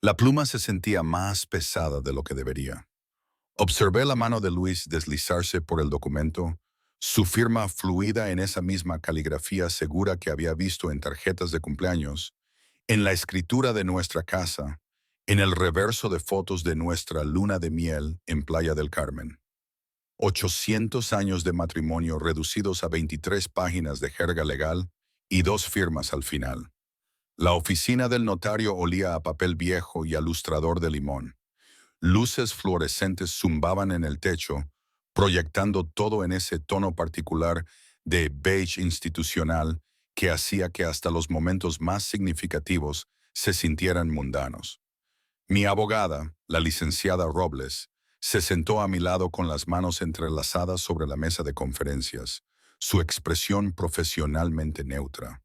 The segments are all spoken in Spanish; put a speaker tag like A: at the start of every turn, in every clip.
A: La pluma se sentía más pesada de lo que debería. Observé la mano de Luis deslizarse por el documento, su firma fluida en esa misma caligrafía segura que había visto en tarjetas de cumpleaños, en la escritura de nuestra casa, en el reverso de fotos de nuestra luna de miel en Playa del Carmen. 800 años de matrimonio reducidos a 23 páginas de jerga legal y dos firmas al final. La oficina del notario olía a papel viejo y a lustrador de limón. Luces fluorescentes zumbaban en el techo, proyectando todo en ese tono particular de beige institucional que hacía que hasta los momentos más significativos se sintieran mundanos. Mi abogada, la licenciada Robles, se sentó a mi lado con las manos entrelazadas sobre la mesa de conferencias, su expresión profesionalmente neutra.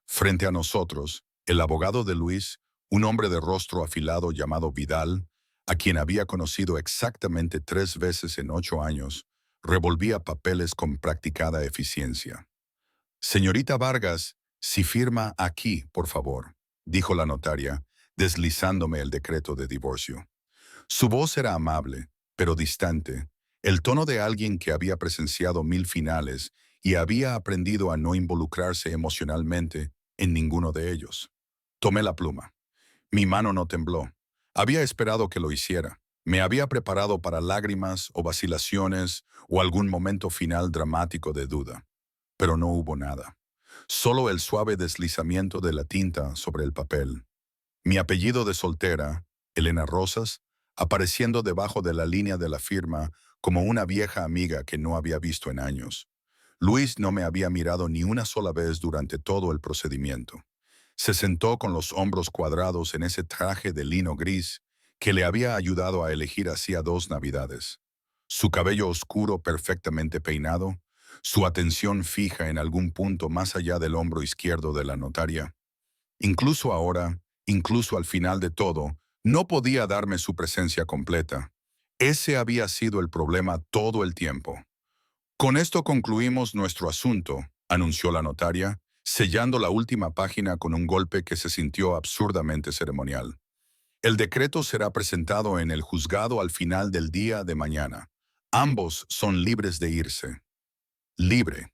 A: Frente a nosotros, el abogado de Luis, un hombre de rostro afilado llamado Vidal, a quien había conocido exactamente 3 veces en 8 años, revolvía papeles con practicada eficiencia. Señorita Vargas, si firma aquí, por favor, dijo la notaria, deslizándome el decreto de divorcio. Su voz era amable, pero distante, el tono de alguien que había presenciado 1000 finales y había aprendido a no involucrarse emocionalmente en ninguno de ellos. Tomé la pluma. Mi mano no tembló. Había esperado que lo hiciera. Me había preparado para lágrimas o vacilaciones o algún momento final dramático de duda. Pero no hubo nada. Solo el suave deslizamiento de la tinta sobre el papel. Mi apellido de soltera, Elena Rosas, apareciendo debajo de la línea de la firma como una vieja amiga que no había visto en años. Luis no me había mirado ni una sola vez durante todo el procedimiento. Se sentó con los hombros cuadrados en ese traje de lino gris que le había ayudado a elegir hacía 2 navidades. Su cabello oscuro perfectamente peinado, su atención fija en algún punto más allá del hombro izquierdo de la notaria. Incluso ahora, incluso al final de todo, no podía darme su presencia completa. Ese había sido el problema todo el tiempo. Con esto concluimos nuestro asunto, anunció la notaria, sellando la última página con un golpe que se sintió absurdamente ceremonial. El decreto será presentado en el juzgado al final del día de mañana. Ambos son libres de irse. Libre.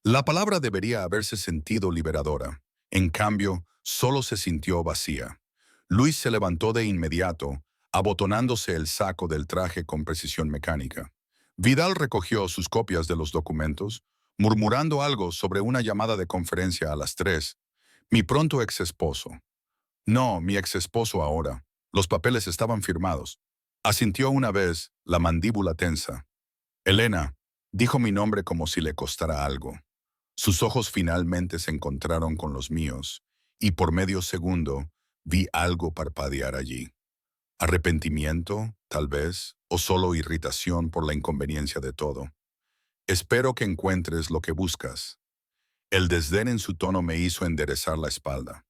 A: La palabra debería haberse sentido liberadora. En cambio, solo se sintió vacía. Luis se levantó de inmediato, abotonándose el saco del traje con precisión mecánica. Vidal recogió sus copias de los documentos, murmurando algo sobre una llamada de conferencia a las 3. Mi pronto ex esposo. No, mi ex esposo ahora. Los papeles estaban firmados. Asintió una vez, la mandíbula tensa. Elena, dijo mi nombre como si le costara algo. Sus ojos finalmente se encontraron con los míos, y por medio segundo vi algo parpadear allí. Arrepentimiento, tal vez, o solo irritación por la inconveniencia de todo. Espero que encuentres lo que buscas. El desdén en su tono me hizo enderezar la espalda.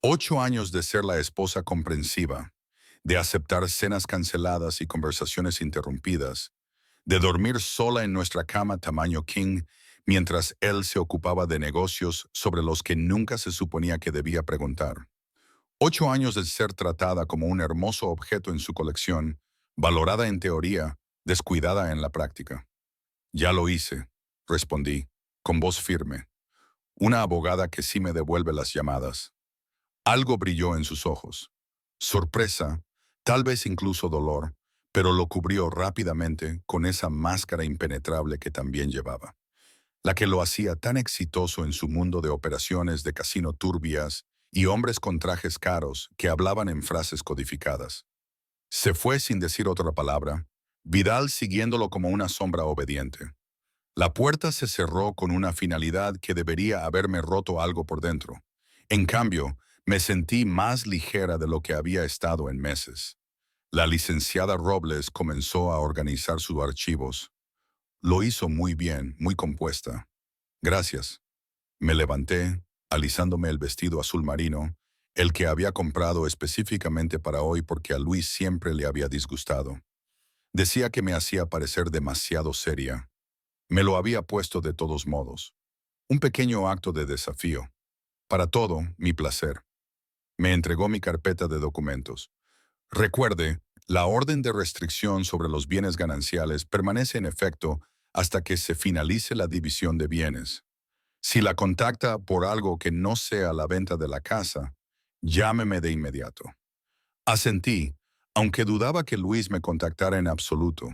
A: 8 años de ser la esposa comprensiva, de aceptar cenas canceladas y conversaciones interrumpidas, de dormir sola en nuestra cama tamaño king mientras él se ocupaba de negocios sobre los que nunca se suponía que debía preguntar. 8 años de ser tratada como un hermoso objeto en su colección, valorada en teoría, descuidada en la práctica. Ya lo hice, respondí, con voz firme. Una abogada que sí me devuelve las llamadas. Algo brilló en sus ojos. Sorpresa, tal vez incluso dolor, pero lo cubrió rápidamente con esa máscara impenetrable que también llevaba, la que lo hacía tan exitoso en su mundo de operaciones de casino turbias y hombres con trajes caros que hablaban en frases codificadas. Se fue sin decir otra palabra, Vidal siguiéndolo como una sombra obediente. La puerta se cerró con una finalidad que debería haberme roto algo por dentro. En cambio, me sentí más ligera de lo que había estado en meses. La licenciada Robles comenzó a organizar sus archivos. Lo hizo muy bien, muy compuesta. Gracias. Me levanté, alisándome el vestido azul marino, el que había comprado específicamente para hoy porque a Luis siempre le había disgustado. Decía que me hacía parecer demasiado seria. Me lo había puesto de todos modos. Un pequeño acto de desafío. Para todo, mi placer. Me entregó mi carpeta de documentos. Recuerde, la orden de restricción sobre los bienes gananciales permanece en efecto hasta que se finalice la división de bienes. Si la contacta por algo que no sea la venta de la casa, llámeme de inmediato. Asentí, aunque dudaba que Luis me contactara en absoluto.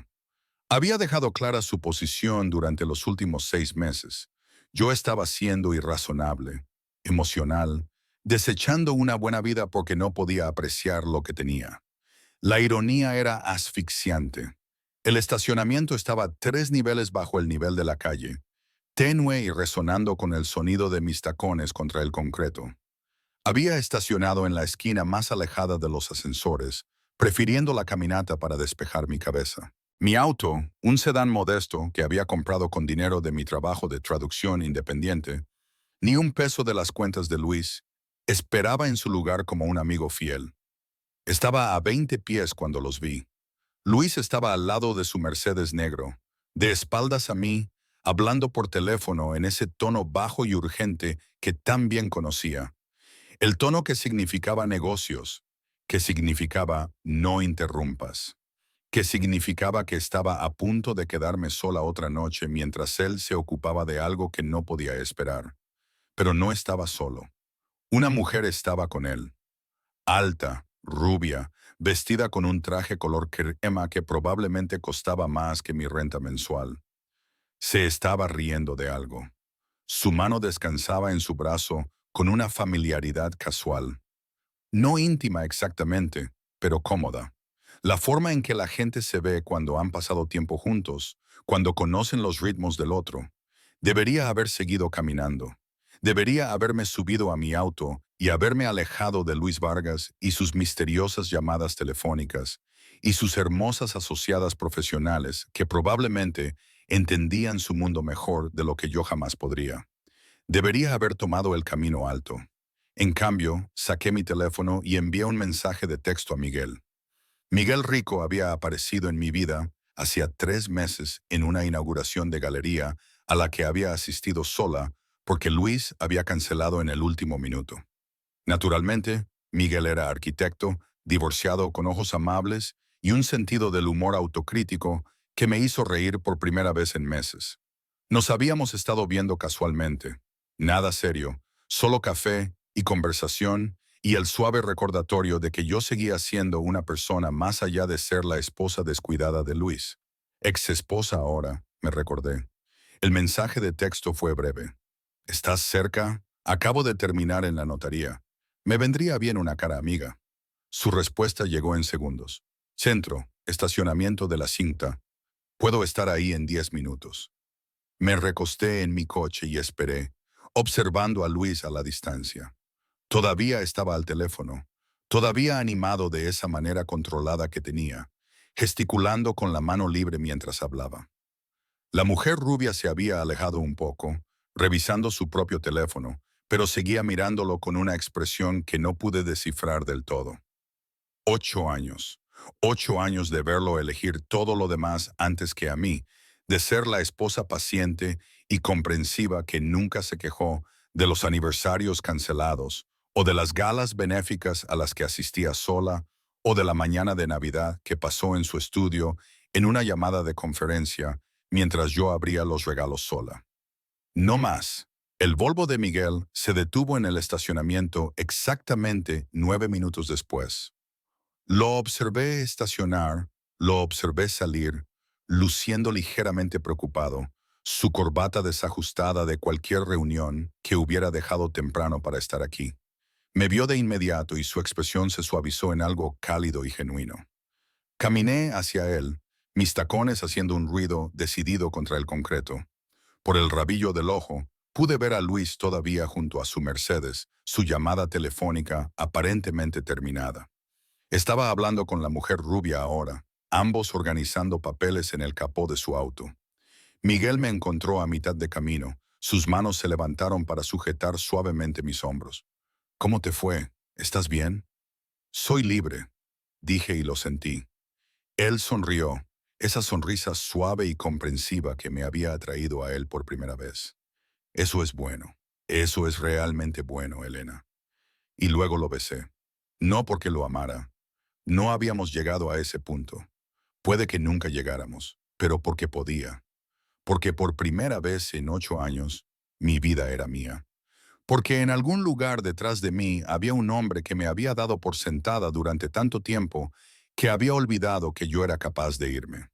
A: Había dejado clara su posición durante los últimos 6 meses. Yo estaba siendo irrazonable, emocional, desechando una buena vida porque no podía apreciar lo que tenía. La ironía era asfixiante. El estacionamiento estaba 3 niveles bajo el nivel de la calle, tenue y resonando con el sonido de mis tacones contra el concreto. Había estacionado en la esquina más alejada de los ascensores, prefiriendo la caminata para despejar mi cabeza. Mi auto, un sedán modesto que había comprado con dinero de mi trabajo de traducción independiente, ni un peso de las cuentas de Luis, esperaba en su lugar como un amigo fiel. Estaba a 20 pies cuando los vi. Luis estaba al lado de su Mercedes negro, de espaldas a mí, hablando por teléfono en ese tono bajo y urgente que tan bien conocía. El tono que significaba negocios, que significaba no interrumpas, que significaba que estaba a punto de quedarme sola otra noche mientras él se ocupaba de algo que no podía esperar. Pero no estaba solo. Una mujer estaba con él. Alta, rubia, vestida con un traje color crema que probablemente costaba más que mi renta mensual. Se estaba riendo de algo. Su mano descansaba en su brazo con una familiaridad casual. No íntima exactamente, pero cómoda. La forma en que la gente se ve cuando han pasado tiempo juntos, cuando conocen los ritmos del otro. Debería haber seguido caminando. Debería haberme subido a mi auto y haberme alejado de Luis Vargas y sus misteriosas llamadas telefónicas y sus hermosas asociadas profesionales que probablemente entendían su mundo mejor de lo que yo jamás podría. Debería haber tomado el camino alto. En cambio, saqué mi teléfono y envié un mensaje de texto a Miguel. Miguel Rico había aparecido en mi vida hacía 3 meses en una inauguración de galería a la que había asistido sola porque Luis había cancelado en el último minuto. Naturalmente, Miguel era arquitecto, divorciado con ojos amables y un sentido del humor autocrítico que me hizo reír por primera vez en meses. Nos habíamos estado viendo casualmente. Nada serio, solo café y conversación y el suave recordatorio de que yo seguía siendo una persona más allá de ser la esposa descuidada de Luis. Ex esposa ahora, me recordé. El mensaje de texto fue breve. ¿Estás cerca? Acabo de terminar en la notaría. Me vendría bien una cara amiga. Su respuesta llegó en segundos. Centro, estacionamiento de la Cinta. Puedo estar ahí en 10 minutos. Me recosté en mi coche y esperé, observando a Luis a la distancia. Todavía estaba al teléfono, todavía animado de esa manera controlada que tenía, gesticulando con la mano libre mientras hablaba. La mujer rubia se había alejado un poco, revisando su propio teléfono, pero seguía mirándolo con una expresión que no pude descifrar del todo. 8 años. 8 años de verlo elegir todo lo demás antes que a mí, de ser la esposa paciente y comprensiva que nunca se quejó de los aniversarios cancelados, o de las galas benéficas a las que asistía sola, o de la mañana de Navidad que pasó en su estudio en una llamada de conferencia mientras yo abría los regalos sola. No más. El Volvo de Miguel se detuvo en el estacionamiento exactamente 9 minutos después. Lo observé estacionar, lo observé salir, luciendo ligeramente preocupado, su corbata desajustada de cualquier reunión que hubiera dejado temprano para estar aquí. Me vio de inmediato y su expresión se suavizó en algo cálido y genuino. Caminé hacia él, mis tacones haciendo un ruido decidido contra el concreto. Por el rabillo del ojo, pude ver a Luis todavía junto a su Mercedes, su llamada telefónica aparentemente terminada. Estaba hablando con la mujer rubia ahora, ambos organizando papeles en el capó de su auto. Miguel me encontró a mitad de camino. Sus manos se levantaron para sujetar suavemente mis hombros. ¿Cómo te fue? ¿Estás bien? Soy libre, dije y lo sentí. Él sonrió, esa sonrisa suave y comprensiva que me había atraído a él por primera vez. Eso es bueno. Eso es realmente bueno, Elena. Y luego lo besé. No porque lo amara. No habíamos llegado a ese punto. Puede que nunca llegáramos, pero porque podía. Porque por primera vez en 8 años, mi vida era mía. Porque en algún lugar detrás de mí había un hombre que me había dado por sentada durante tanto tiempo que había olvidado que yo era capaz de irme.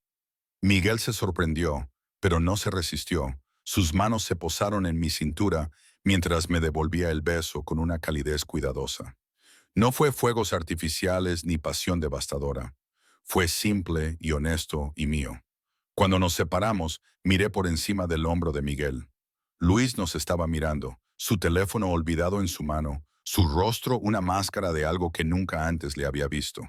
A: Miguel se sorprendió, pero no se resistió. Sus manos se posaron en mi cintura mientras me devolvía el beso con una calidez cuidadosa. No fue fuegos artificiales ni pasión devastadora. Fue simple y honesto y mío. Cuando nos separamos, miré por encima del hombro de Miguel. Luis nos estaba mirando, su teléfono olvidado en su mano, su rostro una máscara de algo que nunca antes le había visto.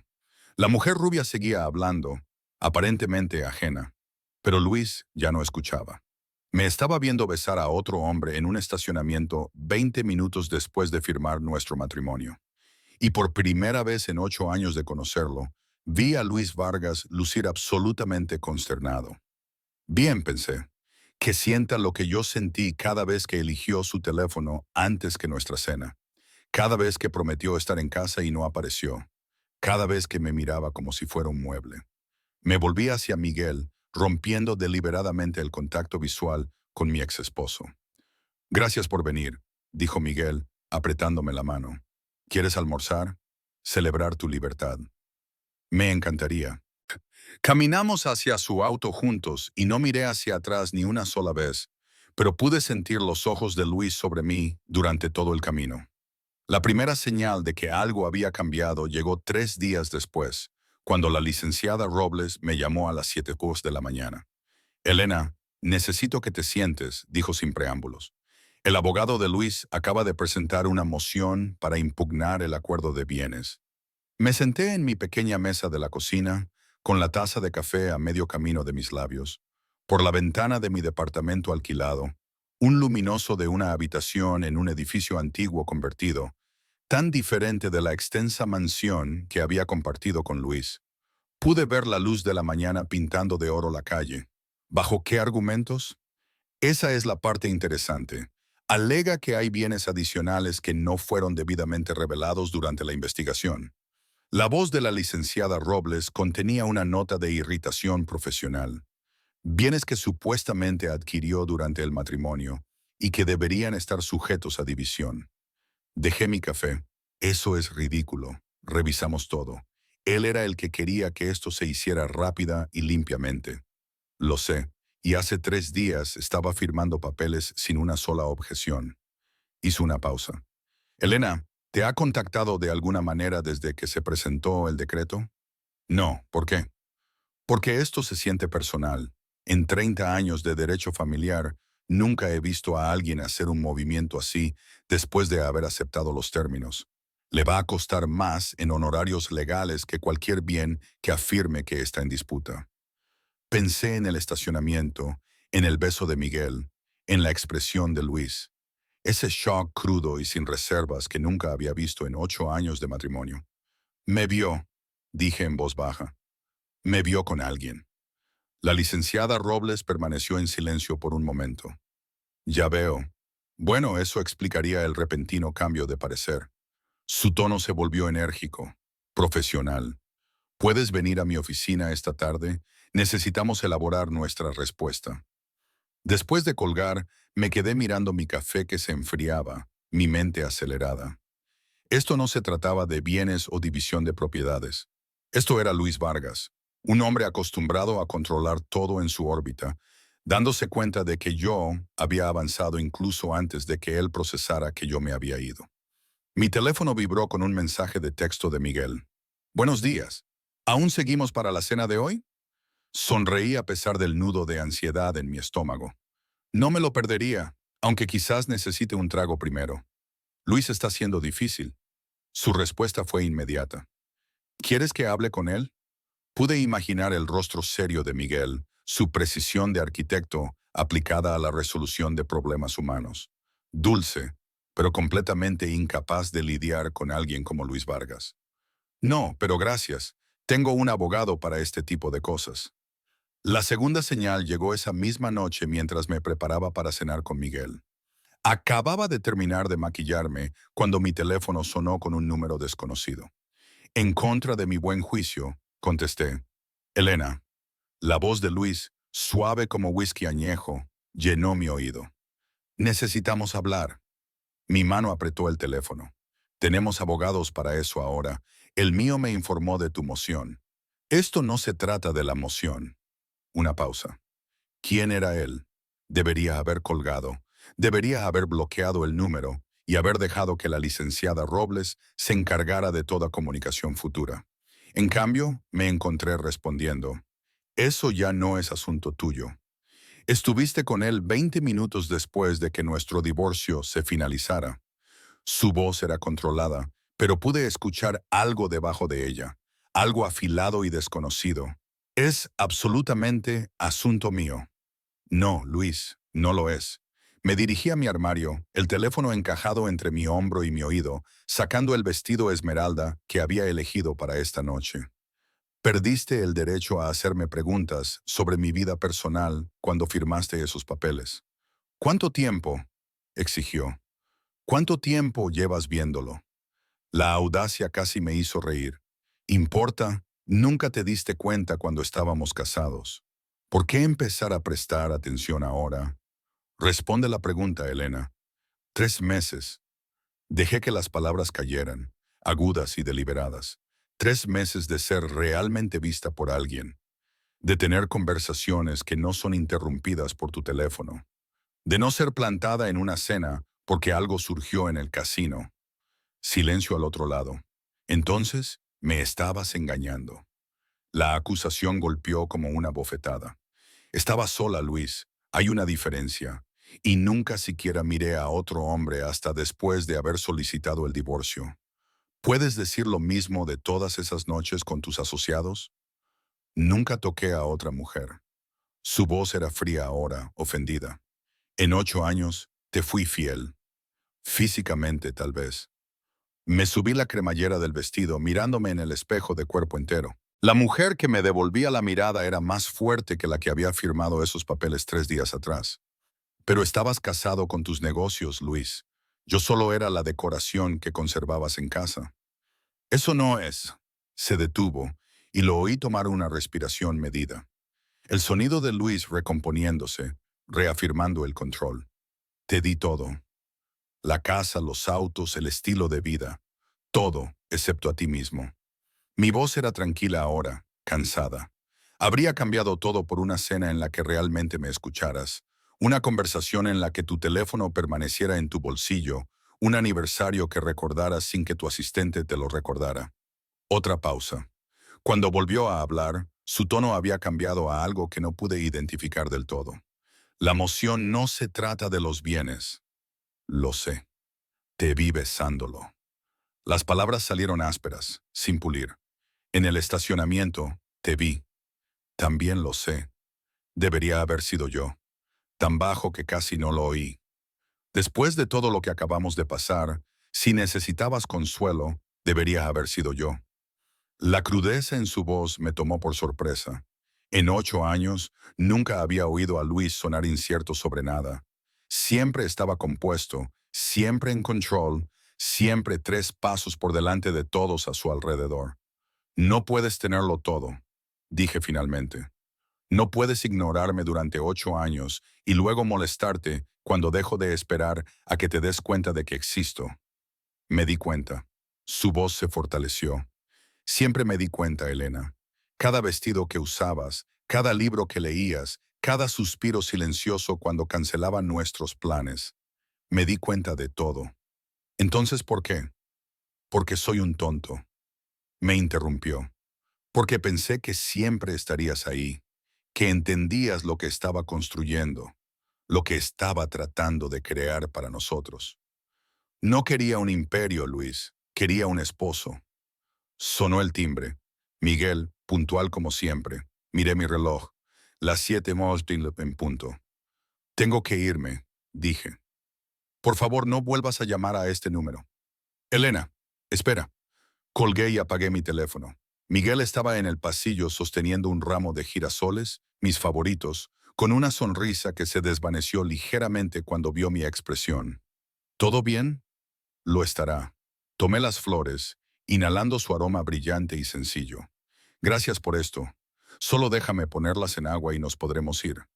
A: La mujer rubia seguía hablando, aparentemente ajena, pero Luis ya no escuchaba. Me estaba viendo besar a otro hombre en un estacionamiento 20 minutos después de firmar nuestro matrimonio. Y por primera vez en 8 años de conocerlo, vi a Luis Vargas lucir absolutamente consternado. Bien, pensé, que sienta lo que yo sentí cada vez que eligió su teléfono antes que nuestra cena, cada vez que prometió estar en casa y no apareció, cada vez que me miraba como si fuera un mueble. Me volví hacia Miguel, rompiendo deliberadamente el contacto visual con mi ex esposo. Gracias por venir, dijo Miguel, apretándome la mano. ¿Quieres almorzar? Celebrar tu libertad. Me encantaría. Caminamos hacia su auto juntos y no miré hacia atrás ni una sola vez, pero pude sentir los ojos de Luis sobre mí durante todo el camino. La primera señal de que algo había cambiado llegó 3 días después, cuando la licenciada Robles me llamó a las 7:00 de la mañana. Elena, necesito que te sientes, dijo sin preámbulos. El abogado de Luis acaba de presentar una moción para impugnar el acuerdo de bienes. Me senté en mi pequeña mesa de la cocina, con la taza de café a medio camino de mis labios. Por la ventana de mi departamento alquilado, un luminoso de una habitación en un edificio antiguo convertido, tan diferente de la extensa mansión que había compartido con Luis. Pude ver la luz de la mañana pintando de oro la calle. ¿Bajo qué argumentos? Esa es la parte interesante. Alega que hay bienes adicionales que no fueron debidamente revelados durante la investigación. La voz de la licenciada Robles contenía una nota de irritación profesional. Bienes que supuestamente adquirió durante el matrimonio y que deberían estar sujetos a división. Dejé mi café. Eso es ridículo. Revisamos todo. Él era el que quería que esto se hiciera rápida y limpiamente. Lo sé, y hace 3 días estaba firmando papeles sin una sola objeción. Hizo una pausa. Elena, ¿te ha contactado de alguna manera desde que se presentó el decreto? No, ¿por qué? Porque esto se siente personal. En 30 años de derecho familiar, nunca he visto a alguien hacer un movimiento así después de haber aceptado los términos. Le va a costar más en honorarios legales que cualquier bien que afirme que está en disputa. Pensé en el estacionamiento, en el beso de Miguel, en la expresión de Luis. Ese shock crudo y sin reservas que nunca había visto en 8 años de matrimonio. Me vio, dije en voz baja. Me vio con alguien. La licenciada Robles permaneció en silencio por un momento. Ya veo. Bueno, eso explicaría el repentino cambio de parecer. Su tono se volvió enérgico, profesional. ¿Puedes venir a mi oficina esta tarde? Necesitamos elaborar nuestra respuesta. Después de colgar, me quedé mirando mi café que se enfriaba, mi mente acelerada. Esto no se trataba de bienes o división de propiedades. Esto era Luis Vargas, un hombre acostumbrado a controlar todo en su órbita, dándose cuenta de que yo había avanzado incluso antes de que él procesara que yo me había ido. Mi teléfono vibró con un mensaje de texto de Miguel. Buenos días. ¿Aún seguimos para la cena de hoy? Sonreí a pesar del nudo de ansiedad en mi estómago. No me lo perdería, aunque quizás necesite un trago primero. Luis está siendo difícil. Su respuesta fue inmediata. ¿Quieres que hable con él? Pude imaginar el rostro serio de Miguel, su precisión de arquitecto aplicada a la resolución de problemas humanos. Dulce, pero completamente incapaz de lidiar con alguien como Luis Vargas. No, pero gracias. Tengo un abogado para este tipo de cosas. La segunda señal llegó esa misma noche mientras me preparaba para cenar con Miguel. Acababa de terminar de maquillarme cuando mi teléfono sonó con un número desconocido. En contra de mi buen juicio, contesté. Elena, la voz de Luis, suave como whisky añejo, llenó mi oído. Necesitamos hablar. Mi mano apretó el teléfono. Tenemos abogados para eso ahora. El mío me informó de tu moción. Esto no se trata de la moción. Una pausa. ¿Quién era él? Debería haber colgado. Debería haber bloqueado el número y haber dejado que la licenciada Robles se encargara de toda comunicación futura. En cambio, me encontré respondiendo. Eso ya no es asunto tuyo. Estuviste con él 20 minutos después de que nuestro divorcio se finalizara. Su voz era controlada, pero pude escuchar algo debajo de ella, algo afilado y desconocido. Es absolutamente asunto mío. No, Luis, no lo es. Me dirigí a mi armario, el teléfono encajado entre mi hombro y mi oído, sacando el vestido esmeralda que había elegido para esta noche. Perdiste el derecho a hacerme preguntas sobre mi vida personal cuando firmaste esos papeles. ¿Cuánto tiempo? Exigió. ¿Cuánto tiempo llevas viéndolo? La audacia casi me hizo reír. ¿Importa? Nunca te diste cuenta cuando estábamos casados. ¿Por qué empezar a prestar atención ahora? Responde la pregunta, Elena. 3 meses. Dejé que las palabras cayeran, agudas y deliberadas. 3 meses de ser realmente vista por alguien. De tener conversaciones que no son interrumpidas por tu teléfono. De no ser plantada en una cena porque algo surgió en el casino. Silencio al otro lado. Entonces, me estabas engañando. La acusación golpeó como una bofetada. Estaba sola, Luis. Hay una diferencia. Y nunca siquiera miré a otro hombre hasta después de haber solicitado el divorcio. ¿Puedes decir lo mismo de todas esas noches con tus asociados? Nunca toqué a otra mujer. Su voz era fría ahora, ofendida. En 8 años, te fui fiel. Físicamente, tal vez. Me subí la cremallera del vestido mirándome en el espejo de cuerpo entero. La mujer que me devolvía la mirada era más fuerte que la que había firmado esos papeles 3 días atrás. Pero estabas casado con tus negocios, Luis. Yo solo era la decoración que conservabas en casa. Eso no es. Se detuvo y lo oí tomar una respiración medida. El sonido de Luis recomponiéndose, reafirmando el control. Te di todo. La casa, los autos, el estilo de vida. Todo, excepto a ti mismo. Mi voz era tranquila ahora, cansada. Habría cambiado todo por una cena en la que realmente me escucharas, una conversación en la que tu teléfono permaneciera en tu bolsillo, un aniversario que recordaras sin que tu asistente te lo recordara. Otra pausa. Cuando volvió a hablar, su tono había cambiado a algo que no pude identificar del todo. La moción no se trata de los bienes. Lo sé. Te vi besándolo. Las palabras salieron ásperas, sin pulir. En el estacionamiento, te vi. También lo sé. Debería haber sido yo. Tan bajo que casi no lo oí. Después de todo lo que acabamos de pasar, si necesitabas consuelo, debería haber sido yo. La crudeza en su voz me tomó por sorpresa. En 8 años, nunca había oído a Luis sonar incierto sobre nada. Siempre estaba compuesto, siempre en control, siempre 3 pasos por delante de todos a su alrededor. No puedes tenerlo todo, dije finalmente. No puedes ignorarme durante 8 años y luego molestarte cuando dejo de esperar a que te des cuenta de que existo. Me di cuenta. Su voz se fortaleció. Siempre me di cuenta, Elena. Cada vestido que usabas, cada libro que leías, cada suspiro silencioso cuando cancelaban nuestros planes. Me di cuenta de todo. Entonces, ¿por qué? Porque soy un tonto. Me interrumpió. Porque pensé que siempre estarías ahí, que entendías lo que estaba construyendo, lo que estaba tratando de crear para nosotros. No quería un imperio, Luis, quería un esposo. Sonó el timbre. Miguel, puntual como siempre. Miré mi reloj. Las 7:00 en punto. Tengo que irme, dije. Por favor, no vuelvas a llamar a este número. Elena, espera. Colgué y apagué mi teléfono. Miguel estaba en el pasillo sosteniendo un ramo de girasoles, mis favoritos, con una sonrisa que se desvaneció ligeramente cuando vio mi expresión. ¿Todo bien? Lo estará. Tomé las flores inhalando su aroma brillante y sencillo. Gracias por esto. Solo déjame ponerlas en agua y nos podremos ir.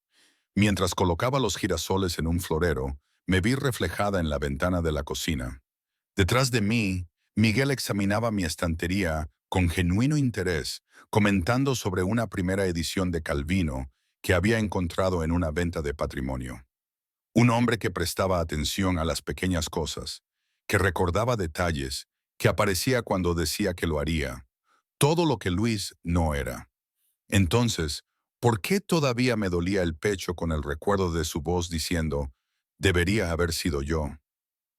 A: Mientras colocaba los girasoles en un florero, me vi reflejada en la ventana de la cocina. Detrás de mí, Miguel examinaba mi estantería con genuino interés, comentando sobre una primera edición de Calvino que había encontrado en una venta de patrimonio. Un hombre que prestaba atención a las pequeñas cosas, que recordaba detalles, que aparecía cuando decía que lo haría. Todo lo que Luis no era. Entonces, ¿por qué todavía me dolía el pecho con el recuerdo de su voz diciendo, debería haber sido yo?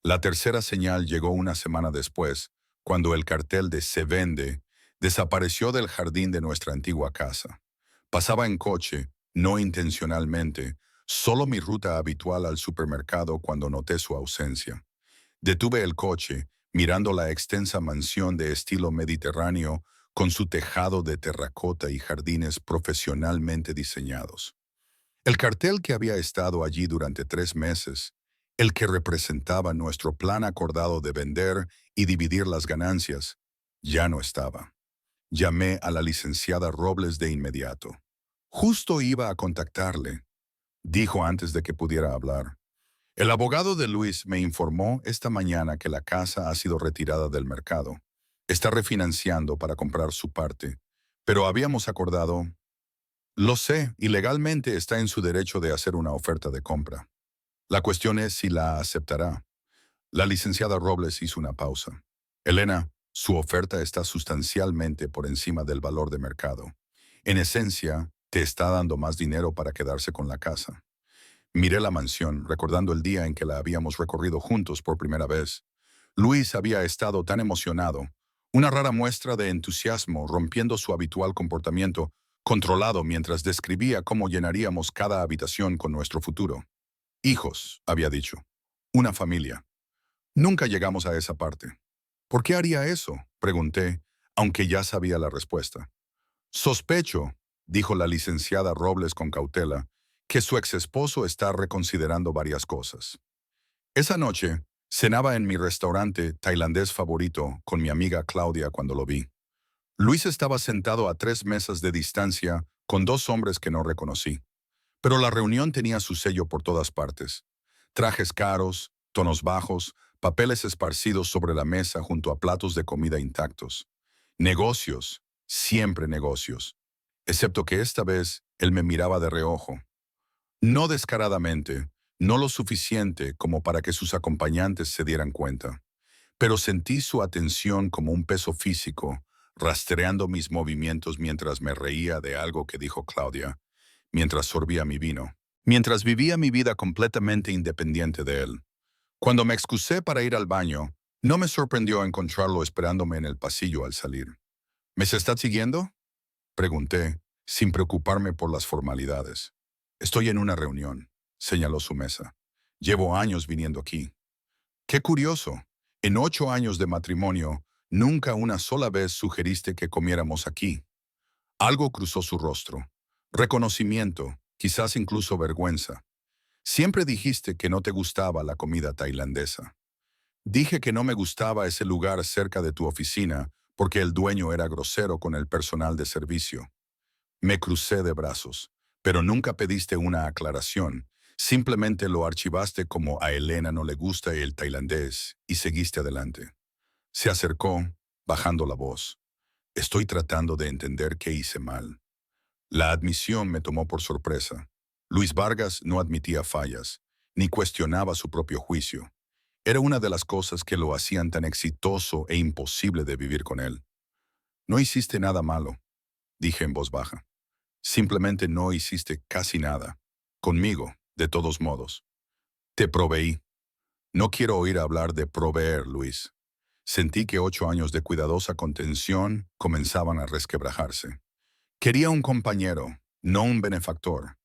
A: La tercera señal llegó una semana después, cuando el cartel de Se vende desapareció del jardín de nuestra antigua casa. Pasaba en coche, no intencionalmente, solo mi ruta habitual al supermercado cuando noté su ausencia. Detuve el coche, mirando la extensa mansión de estilo mediterráneo con su tejado de terracota y jardines profesionalmente diseñados. El cartel que había estado allí durante 3 meses, el que representaba nuestro plan acordado de vender y dividir las ganancias, ya no estaba. Llamé a la licenciada Robles de inmediato. Justo iba a contactarle, dijo antes de que pudiera hablar. El abogado de Luis me informó esta mañana que la casa ha sido retirada del mercado. Está refinanciando para comprar su parte, pero habíamos acordado. Lo sé, y legalmente está en su derecho de hacer una oferta de compra. La cuestión es si la aceptará. La licenciada Robles hizo una pausa. Elena, su oferta está sustancialmente por encima del valor de mercado. En esencia, te está dando más dinero para quedarse con la casa. Miré la mansión, recordando el día en que la habíamos recorrido juntos por primera vez. Luis había estado tan emocionado, una rara muestra de entusiasmo rompiendo su habitual comportamiento, controlado mientras describía cómo llenaríamos cada habitación con nuestro futuro. Hijos, había dicho. Una familia. Nunca llegamos a esa parte. ¿Por qué haría eso?, pregunté, aunque ya sabía la respuesta. Sospecho, dijo la licenciada Robles con cautela, que su exesposo está reconsiderando varias cosas. Esa noche, cenaba en mi restaurante tailandés favorito con mi amiga Claudia cuando lo vi. Luis estaba sentado a 3 mesas de distancia con 2 hombres que no reconocí. Pero la reunión tenía su sello por todas partes. Trajes caros, tonos bajos, papeles esparcidos sobre la mesa junto a platos de comida intactos. Negocios, siempre negocios. Excepto que esta vez él me miraba de reojo. No descaradamente, no lo suficiente como para que sus acompañantes se dieran cuenta, pero sentí su atención como un peso físico, rastreando mis movimientos mientras me reía de algo que dijo Claudia, mientras sorbía mi vino, mientras vivía mi vida completamente independiente de él. Cuando me excusé para ir al baño, no me sorprendió encontrarlo esperándome en el pasillo al salir. ¿Me se está siguiendo?, pregunté, sin preocuparme por las formalidades. Estoy en una reunión, señaló su mesa. Llevo años viniendo aquí. Qué curioso. En 8 años de matrimonio, nunca una sola vez sugeriste que comiéramos aquí. Algo cruzó su rostro. Reconocimiento, quizás incluso vergüenza. Siempre dijiste que no te gustaba la comida tailandesa. Dije que no me gustaba ese lugar cerca de tu oficina porque el dueño era grosero con el personal de servicio. Me crucé de brazos, pero nunca pediste una aclaración. Simplemente lo archivaste como a Elena no le gusta el tailandés y seguiste adelante. Se acercó, bajando la voz. Estoy tratando de entender qué hice mal. La admisión me tomó por sorpresa. Luis Vargas no admitía fallas, ni cuestionaba su propio juicio. Era una de las cosas que lo hacían tan exitoso e imposible de vivir con él. No hiciste nada malo, dije en voz baja. Simplemente no hiciste casi nada. Conmigo, de todos modos. Te proveí. No quiero oír hablar de proveer, Luis. Sentí que 8 años de cuidadosa contención comenzaban a resquebrajarse. Quería un compañero, no un benefactor.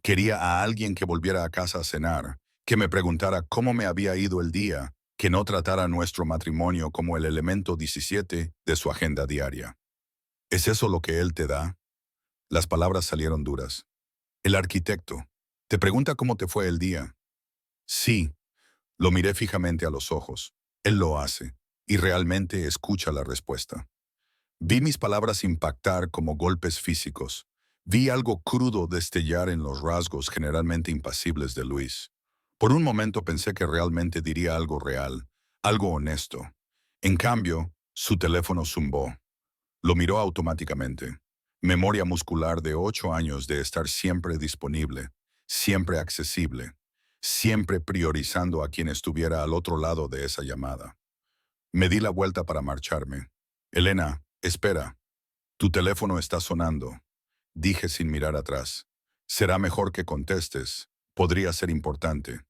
A: Quería a alguien que volviera a casa a cenar, que me preguntara cómo me había ido el día, que no tratara nuestro matrimonio como el elemento 17 de su agenda diaria. ¿Es eso lo que él te da? Las palabras salieron duras. El arquitecto. ¿Te pregunta cómo te fue el día? Sí. Lo miré fijamente a los ojos. Él lo hace. y realmente escucha la respuesta. Vi mis palabras impactar como golpes físicos. Vi algo crudo destellar en los rasgos generalmente impasibles de Luis. Por un momento pensé que realmente diría algo real, algo honesto. En cambio, su teléfono zumbó. Lo miró automáticamente. Memoria muscular de 8 años de estar siempre disponible, siempre accesible, siempre priorizando a quien estuviera al otro lado de esa llamada. Me di la vuelta para marcharme. Elena, espera. Tu teléfono está sonando, dije sin mirar atrás. Será mejor que contestes. Podría ser importante.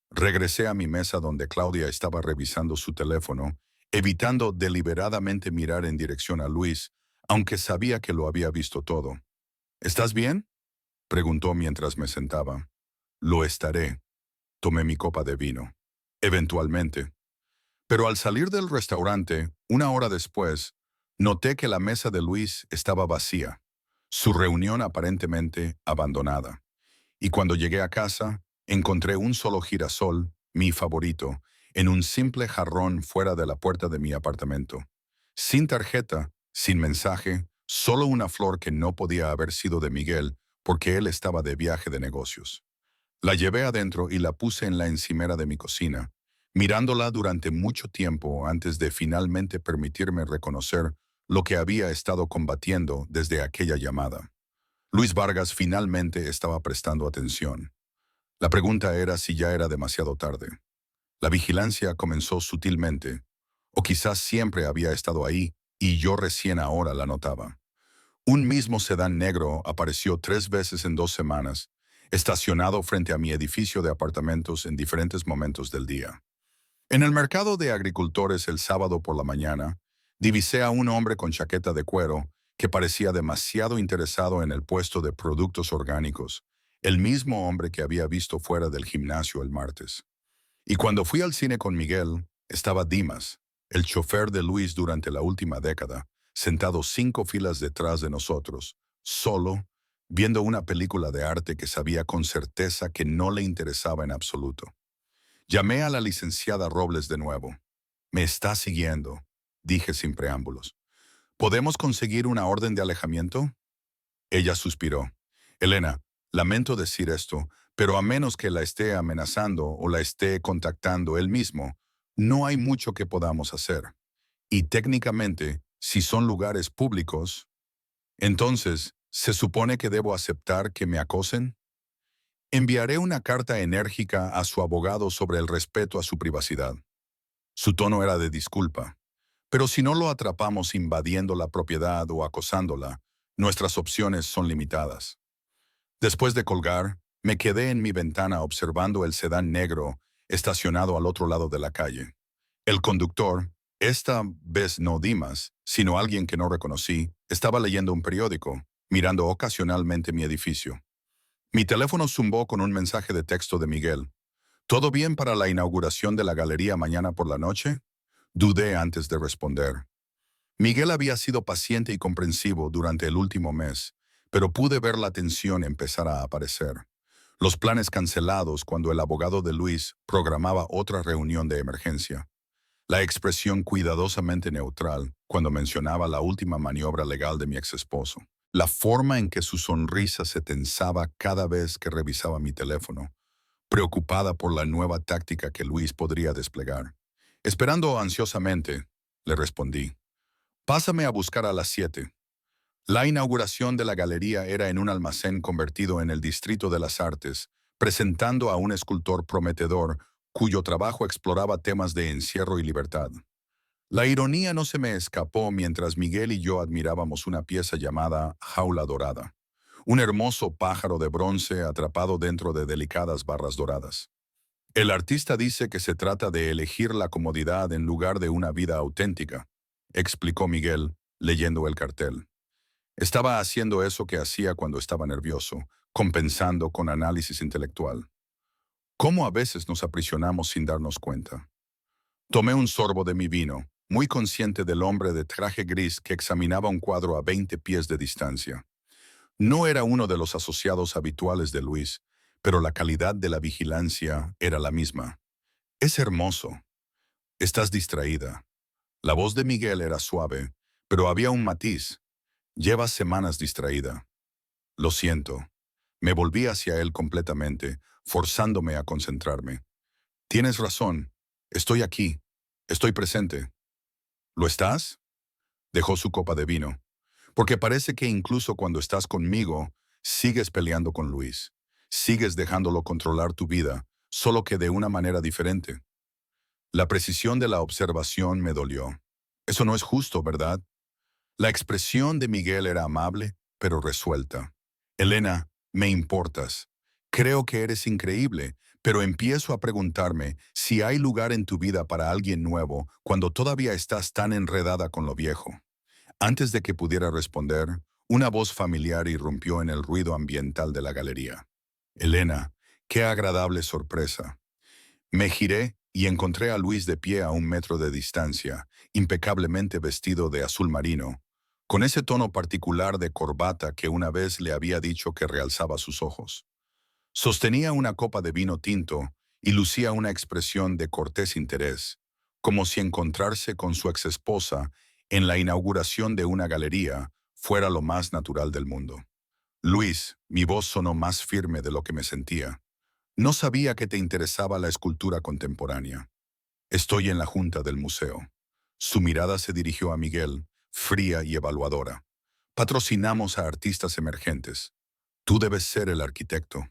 A: Regresé a mi mesa donde Claudia estaba revisando su teléfono, evitando deliberadamente mirar en dirección a Luis, aunque sabía que lo había visto todo. ¿Estás bien?, preguntó mientras me sentaba. Lo estaré. Tomé mi copa de vino. Eventualmente. Pero al salir del restaurante, una hora después, noté que la mesa de Luis estaba vacía, su reunión aparentemente abandonada. Y cuando llegué a casa, encontré un solo girasol, mi favorito, en un simple jarrón fuera de la puerta de mi apartamento. Sin tarjeta, sin mensaje, solo una flor que no podía haber sido de Miguel porque él estaba de viaje de negocios. La llevé adentro y la puse en la encimera de mi cocina, mirándola durante mucho tiempo antes de finalmente permitirme reconocer lo que había estado combatiendo desde aquella llamada. Luis Vargas finalmente estaba prestando atención. La pregunta era si ya era demasiado tarde. La vigilancia comenzó sutilmente, o quizás siempre había estado ahí y yo recién ahora la notaba. Un mismo sedán negro apareció 3 veces en 2 semanas, estacionado frente a mi edificio de apartamentos en diferentes momentos del día. En el mercado de agricultores el sábado por la mañana, divisé a un hombre con chaqueta de cuero que parecía demasiado interesado en el puesto de productos orgánicos, el mismo hombre que había visto fuera del gimnasio el martes. Y cuando fui al cine con Miguel, estaba Dimas, el chofer de Luis durante la última década, sentado 5 filas detrás de nosotros, solo, viendo una película de arte que sabía con certeza que no le interesaba en absoluto. Llamé a la licenciada Robles de nuevo. «Me está siguiendo», dije sin preámbulos. «¿Podemos conseguir una orden de alejamiento?». Ella suspiró. «Elena, lamento decir esto, pero a menos que la esté amenazando o la esté contactando él mismo, no hay mucho que podamos hacer. Y técnicamente, si son lugares públicos, entonces, ¿se supone que debo aceptar que me acosen? Enviaré una carta enérgica a su abogado sobre el respeto a su privacidad». Su tono era de disculpa. «Pero si no lo atrapamos invadiendo la propiedad o acosándola, nuestras opciones son limitadas». Después de colgar, me quedé en mi ventana observando el sedán negro estacionado al otro lado de la calle. El conductor, esta vez no Dimas, sino alguien que no reconocí, estaba leyendo un periódico, mirando ocasionalmente mi edificio. Mi teléfono zumbó con un mensaje de texto de Miguel. «¿Todo bien para la inauguración de la galería mañana por la noche?». Dudé antes de responder. Miguel había sido paciente y comprensivo durante el último mes, pero pude ver la tensión empezar a aparecer. Los planes cancelados cuando el abogado de Luis programaba otra reunión de emergencia. La expresión cuidadosamente neutral cuando mencionaba la última maniobra legal de mi exesposo. La forma en que su sonrisa se tensaba cada vez que revisaba mi teléfono, preocupada por la nueva táctica que Luis podría desplegar. Esperando ansiosamente, le respondí. «Pásame a buscar a las 7». La inauguración de la galería era en un almacén convertido en el Distrito de las Artes, presentando a un escultor prometedor cuyo trabajo exploraba temas de encierro y libertad. La ironía no se me escapó mientras Miguel y yo admirábamos una pieza llamada Jaula Dorada, un hermoso pájaro de bronce atrapado dentro de delicadas barras doradas. «El artista dice que se trata de elegir la comodidad en lugar de una vida auténtica», explicó Miguel, leyendo el cartel. Estaba haciendo eso que hacía cuando estaba nervioso, compensando con análisis intelectual. ¿Cómo a veces nos aprisionamos sin darnos cuenta? Tomé un sorbo de mi vino, muy consciente del hombre de traje gris que examinaba un cuadro a 20 pies de distancia. No era uno de los asociados habituales de Luis, pero la calidad de la vigilancia era la misma. «Es hermoso. Estás distraída», La voz de Miguel era suave, pero había un matiz. Llevas semanas distraída. Lo siento. Me volví hacia él completamente, forzándome a concentrarme. Tienes razón. Estoy aquí. Estoy presente. ¿Lo estás? Dejó su copa de vino. Porque parece que incluso cuando estás conmigo, sigues peleando con Luis. Sigues dejándolo controlar tu vida, solo que de una manera diferente. La precisión de la observación me dolió. Eso no es justo, ¿verdad? La expresión de Miguel era amable, pero resuelta. Elena, me importas. Creo que eres increíble, pero empiezo a preguntarme si hay lugar en tu vida para alguien nuevo cuando todavía estás tan enredada con lo viejo. Antes de que pudiera responder, una voz familiar irrumpió en el ruido ambiental de la galería. Elena, qué agradable sorpresa. Me giré y encontré a Luis de pie a 1 metro de distancia, impecablemente vestido de azul marino, con ese tono particular de corbata que una vez le había dicho que realzaba sus ojos. Sostenía una copa de vino tinto y lucía una expresión de cortés interés, como si encontrarse con su exesposa en la inauguración de una galería fuera lo más natural del mundo. Luis, mi voz sonó más firme de lo que me sentía. No sabía que te interesaba la escultura contemporánea. Estoy en la junta del museo. Su mirada se dirigió a Miguel, fría y evaluadora. Patrocinamos a artistas emergentes. Tú debes ser el arquitecto.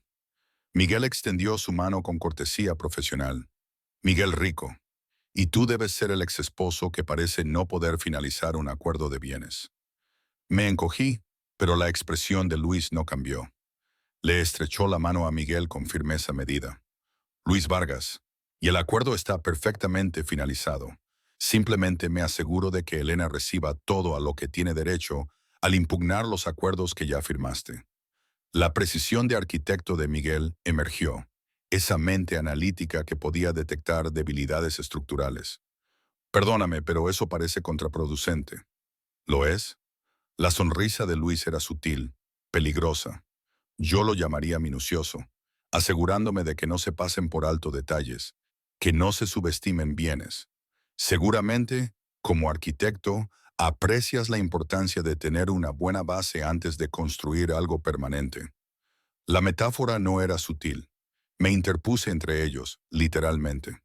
A: Miguel extendió su mano con cortesía profesional. Miguel Rico. Y tú debes ser el exesposo que parece no poder finalizar un acuerdo de bienes. Me encogí, pero la expresión de Luis no cambió. Le estrechó la mano a Miguel con firmeza medida. Luis Vargas, y el acuerdo está perfectamente finalizado. Simplemente me aseguro de que Elena reciba todo a lo que tiene derecho al impugnar los acuerdos que ya firmaste. La precisión de arquitecto de Miguel emergió, esa mente analítica que podía detectar debilidades estructurales. Perdóname, pero eso parece contraproducente. ¿Lo es? La sonrisa de Luis era sutil, peligrosa. Yo lo llamaría minucioso, asegurándome de que no se pasen por alto detalles, que no se subestimen bienes. Seguramente, como arquitecto, aprecias la importancia de tener una buena base antes de construir algo permanente. La metáfora no era sutil. Me interpuse entre ellos, literalmente.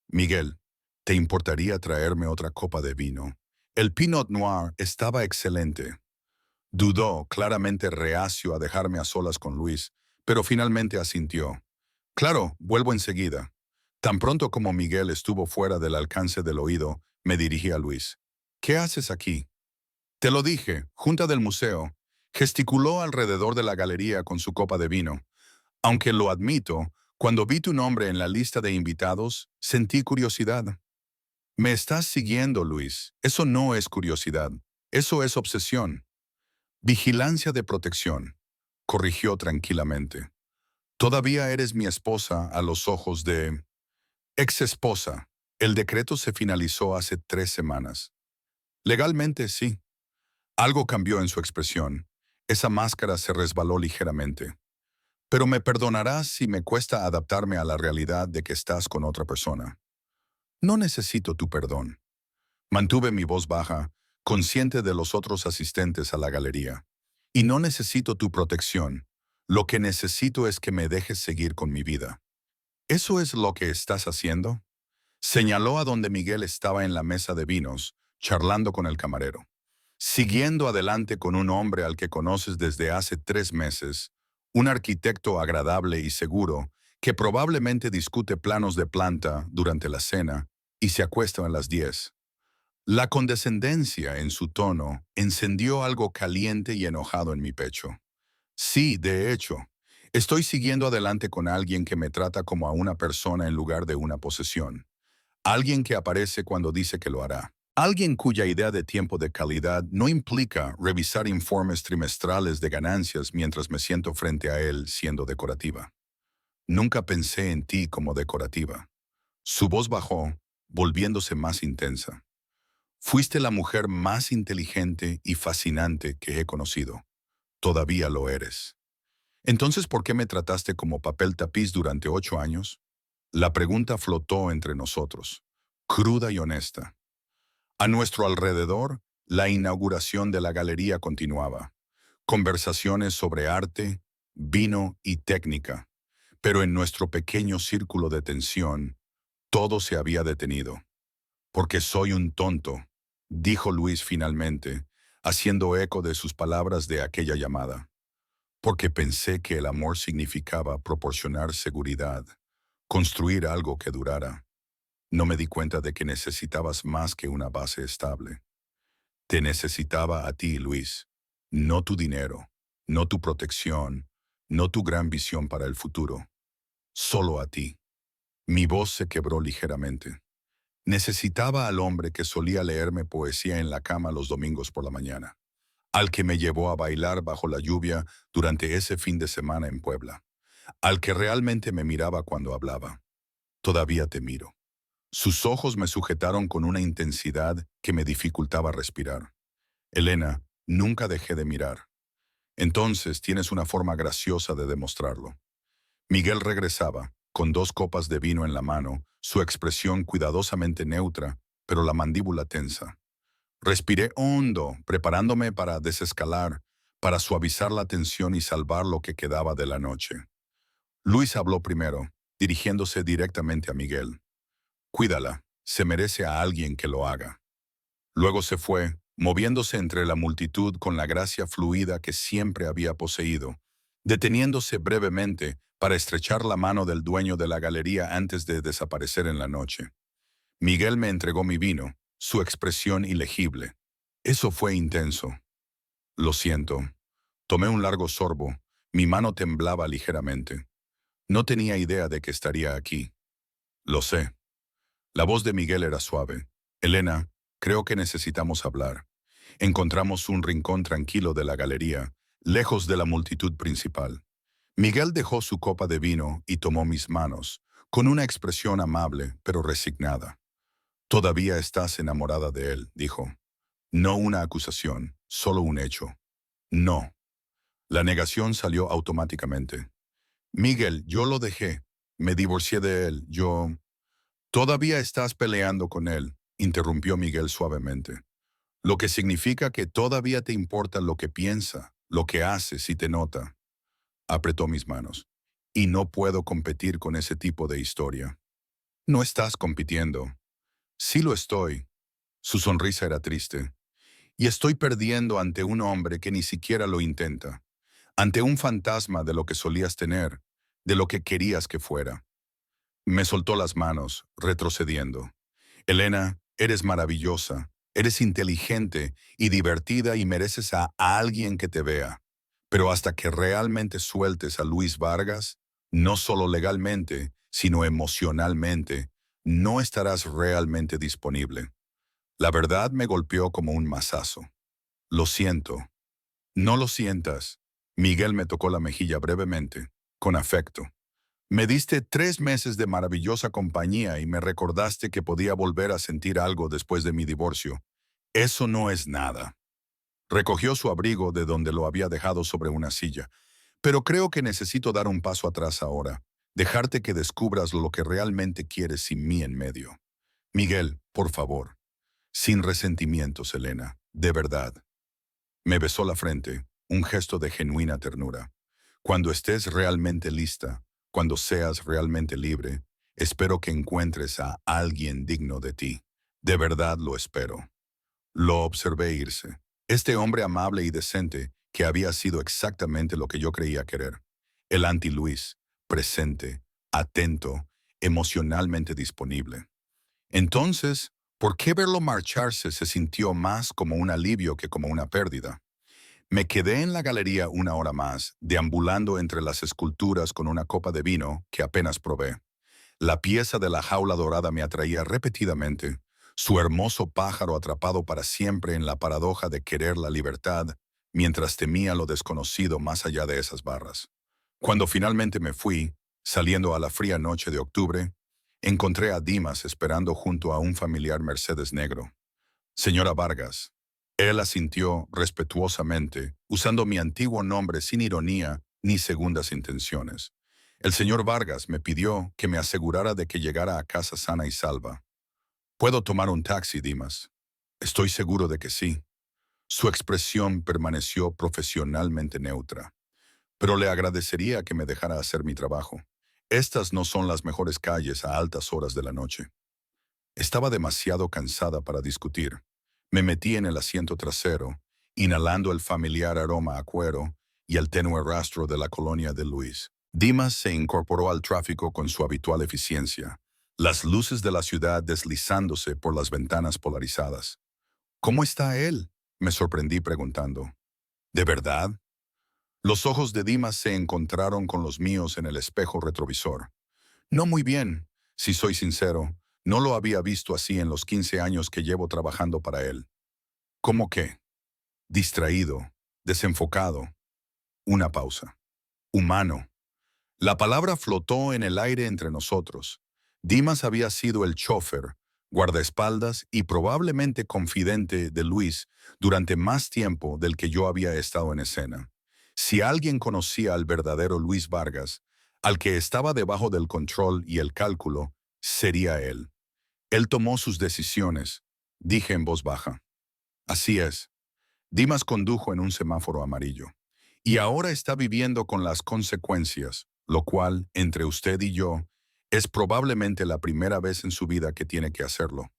A: Miguel, ¿te importaría traerme otra copa de vino? El Pinot Noir estaba excelente. Dudó, claramente reacio a dejarme a solas con Luis, pero finalmente asintió. Claro, vuelvo enseguida. Tan pronto como Miguel estuvo fuera del alcance del oído, me dirigí a Luis. ¿Qué haces aquí? Te lo dije, junta del museo. Gesticuló alrededor de la galería con su copa de vino. Aunque lo admito, cuando vi tu nombre en la lista de invitados, sentí curiosidad. Me estás siguiendo, Luis. Eso no es curiosidad. Eso es obsesión. Vigilancia de protección, corrigió tranquilamente. Todavía eres mi esposa a los ojos de... Ex esposa. El decreto se finalizó hace 3 semanas. Legalmente, sí. Algo cambió en su expresión. Esa máscara se resbaló ligeramente. Pero me perdonarás si me cuesta adaptarme a la realidad de que estás con otra persona. No necesito tu perdón. Mantuve mi voz baja, consciente de los otros asistentes a la galería. Y no necesito tu protección. Lo que necesito es que me dejes seguir con mi vida. ¿Eso es lo que estás haciendo? Señaló a donde Miguel estaba en la mesa de vinos, charlando con el camarero. Siguiendo adelante con un hombre al que conoces desde hace 3 meses, un arquitecto agradable y seguro, que probablemente discute planos de planta durante la cena y se acuesta a las 10. La condescendencia en su tono encendió algo caliente y enojado en mi pecho. Sí, de hecho, estoy siguiendo adelante con alguien que me trata como a una persona en lugar de una posesión. Alguien que aparece cuando dice que lo hará. Alguien cuya idea de tiempo de calidad no implica revisar informes trimestrales de ganancias mientras me siento frente a él siendo decorativa. Nunca pensé en ti como decorativa. Su voz bajó, volviéndose más intensa. Fuiste la mujer más inteligente y fascinante que he conocido. Todavía lo eres. Entonces, ¿por qué me trataste como papel tapiz durante 8 años? La pregunta flotó entre nosotros, cruda y honesta. A nuestro alrededor, la inauguración de la galería continuaba. Conversaciones sobre arte, vino y técnica. Pero en nuestro pequeño círculo de tensión, todo se había detenido. Porque soy un tonto, dijo Luis finalmente, haciendo eco de sus palabras de aquella llamada. Porque pensé que el amor significaba proporcionar seguridad, construir algo que durara. No me di cuenta de que necesitabas más que una base estable. Te necesitaba a ti, Luis. No tu dinero, no tu protección, no tu gran visión para el futuro. Solo a ti. Mi voz se quebró ligeramente. Necesitaba al hombre que solía leerme poesía en la cama los domingos por la mañana, al que me llevó a bailar bajo la lluvia durante ese fin de semana en Puebla, al que realmente me miraba cuando hablaba. Todavía te miro. Sus ojos me sujetaron con una intensidad que me dificultaba respirar. Elena, nunca dejé de mirar. Entonces tienes una forma graciosa de demostrarlo. Miguel regresaba, con 2 copas de vino en la mano, su expresión cuidadosamente neutra, pero la mandíbula tensa. Respiré hondo, preparándome para desescalar, para suavizar la tensión y salvar lo que quedaba de la noche. Luis habló primero, dirigiéndose directamente a Miguel. Cuídala, se merece a alguien que lo haga. Luego se fue, moviéndose entre la multitud con la gracia fluida que siempre había poseído, deteniéndose brevemente para estrechar la mano del dueño de la galería antes de desaparecer en la noche. Miguel me entregó mi vino, su expresión ilegible. Eso fue intenso. Lo siento. Tomé un largo sorbo. Mi mano temblaba ligeramente. No tenía idea de que estaría aquí. Lo sé. La voz de Miguel era suave. Elena, creo que necesitamos hablar. Encontramos un rincón tranquilo de la galería, lejos de la multitud principal. Miguel dejó su copa de vino y tomó mis manos, con una expresión amable pero resignada. Todavía estás enamorada de él, dijo. No una acusación, solo un hecho. No. La negación salió automáticamente. Miguel, yo lo dejé. Me divorcié de él. Yo... Todavía estás peleando con él, interrumpió Miguel suavemente. Lo que significa que todavía te importa lo que piensa, lo que hace si te nota. Apretó mis manos. Y no puedo competir con ese tipo de historia. No estás compitiendo. Sí lo estoy. Su sonrisa era triste. Y estoy perdiendo ante un hombre que ni siquiera lo intenta. Ante un fantasma de lo que solías tener, de lo que querías que fuera. Me soltó las manos, retrocediendo. Elena, eres maravillosa, eres inteligente y divertida y mereces a alguien que te vea. Pero hasta que realmente sueltes a Luis Vargas, no solo legalmente, sino emocionalmente, no estarás realmente disponible. La verdad me golpeó como un mazazo. Lo siento. No lo sientas. Miguel me tocó la mejilla brevemente, con afecto. Me diste 3 meses de maravillosa compañía y me recordaste que podía volver a sentir algo después de mi divorcio. Eso no es nada. Recogió su abrigo de donde lo había dejado sobre una silla. Pero creo que necesito dar un paso atrás ahora, dejarte que descubras lo que realmente quieres sin mí en medio. Miguel, por favor. Sin resentimientos, Elena, de verdad. Me besó la frente, un gesto de genuina ternura. Cuando estés realmente lista, cuando seas realmente libre, espero que encuentres a alguien digno de ti. De verdad lo espero. Lo observé irse. Este hombre amable y decente que había sido exactamente lo que yo creía querer. El anti-Luis, presente, atento, emocionalmente disponible. Entonces, ¿por qué verlo marcharse se sintió más como un alivio que como una pérdida? Me quedé en la galería una hora más, deambulando entre las esculturas con una copa de vino que apenas probé. La pieza de la jaula dorada me atraía repetidamente, su hermoso pájaro atrapado para siempre en la paradoja de querer la libertad, mientras temía lo desconocido más allá de esas barras. Cuando finalmente me fui, saliendo a la fría noche de octubre, encontré a Dimas esperando junto a un familiar Mercedes negro. Señora Vargas. Él asintió respetuosamente, usando mi antiguo nombre sin ironía ni segundas intenciones. El señor Vargas me pidió que me asegurara de que llegara a casa sana y salva. ¿Puedo tomar un taxi, Dimas? Estoy seguro de que sí. Su expresión permaneció profesionalmente neutra. Pero le agradecería que me dejara hacer mi trabajo. Estas no son las mejores calles a altas horas de la noche. Estaba demasiado cansada para discutir. Me metí en el asiento trasero, inhalando el familiar aroma a cuero y el tenue rastro de la colonia de Luis. Dimas se incorporó al tráfico con su habitual eficiencia, las luces de la ciudad deslizándose por las ventanas polarizadas. ¿Cómo está él?, me sorprendí preguntando. ¿De verdad? Los ojos de Dimas se encontraron con los míos en el espejo retrovisor. No muy bien, si soy sincero. No lo había visto así en los 15 años que llevo trabajando para él. ¿Cómo qué? Distraído, desenfocado. Una pausa. Humano. La palabra flotó en el aire entre nosotros. Dimas había sido el chofer, guardaespaldas y probablemente confidente de Luis durante más tiempo del que yo había estado en escena. Si alguien conocía al verdadero Luis Vargas, al que estaba debajo del control y el cálculo, sería él. Él tomó sus decisiones, dije en voz baja. Así es. Dimas condujo en un semáforo amarillo. Y ahora está viviendo con las consecuencias, lo cual, entre usted y yo, es probablemente la primera vez en su vida que tiene que hacerlo.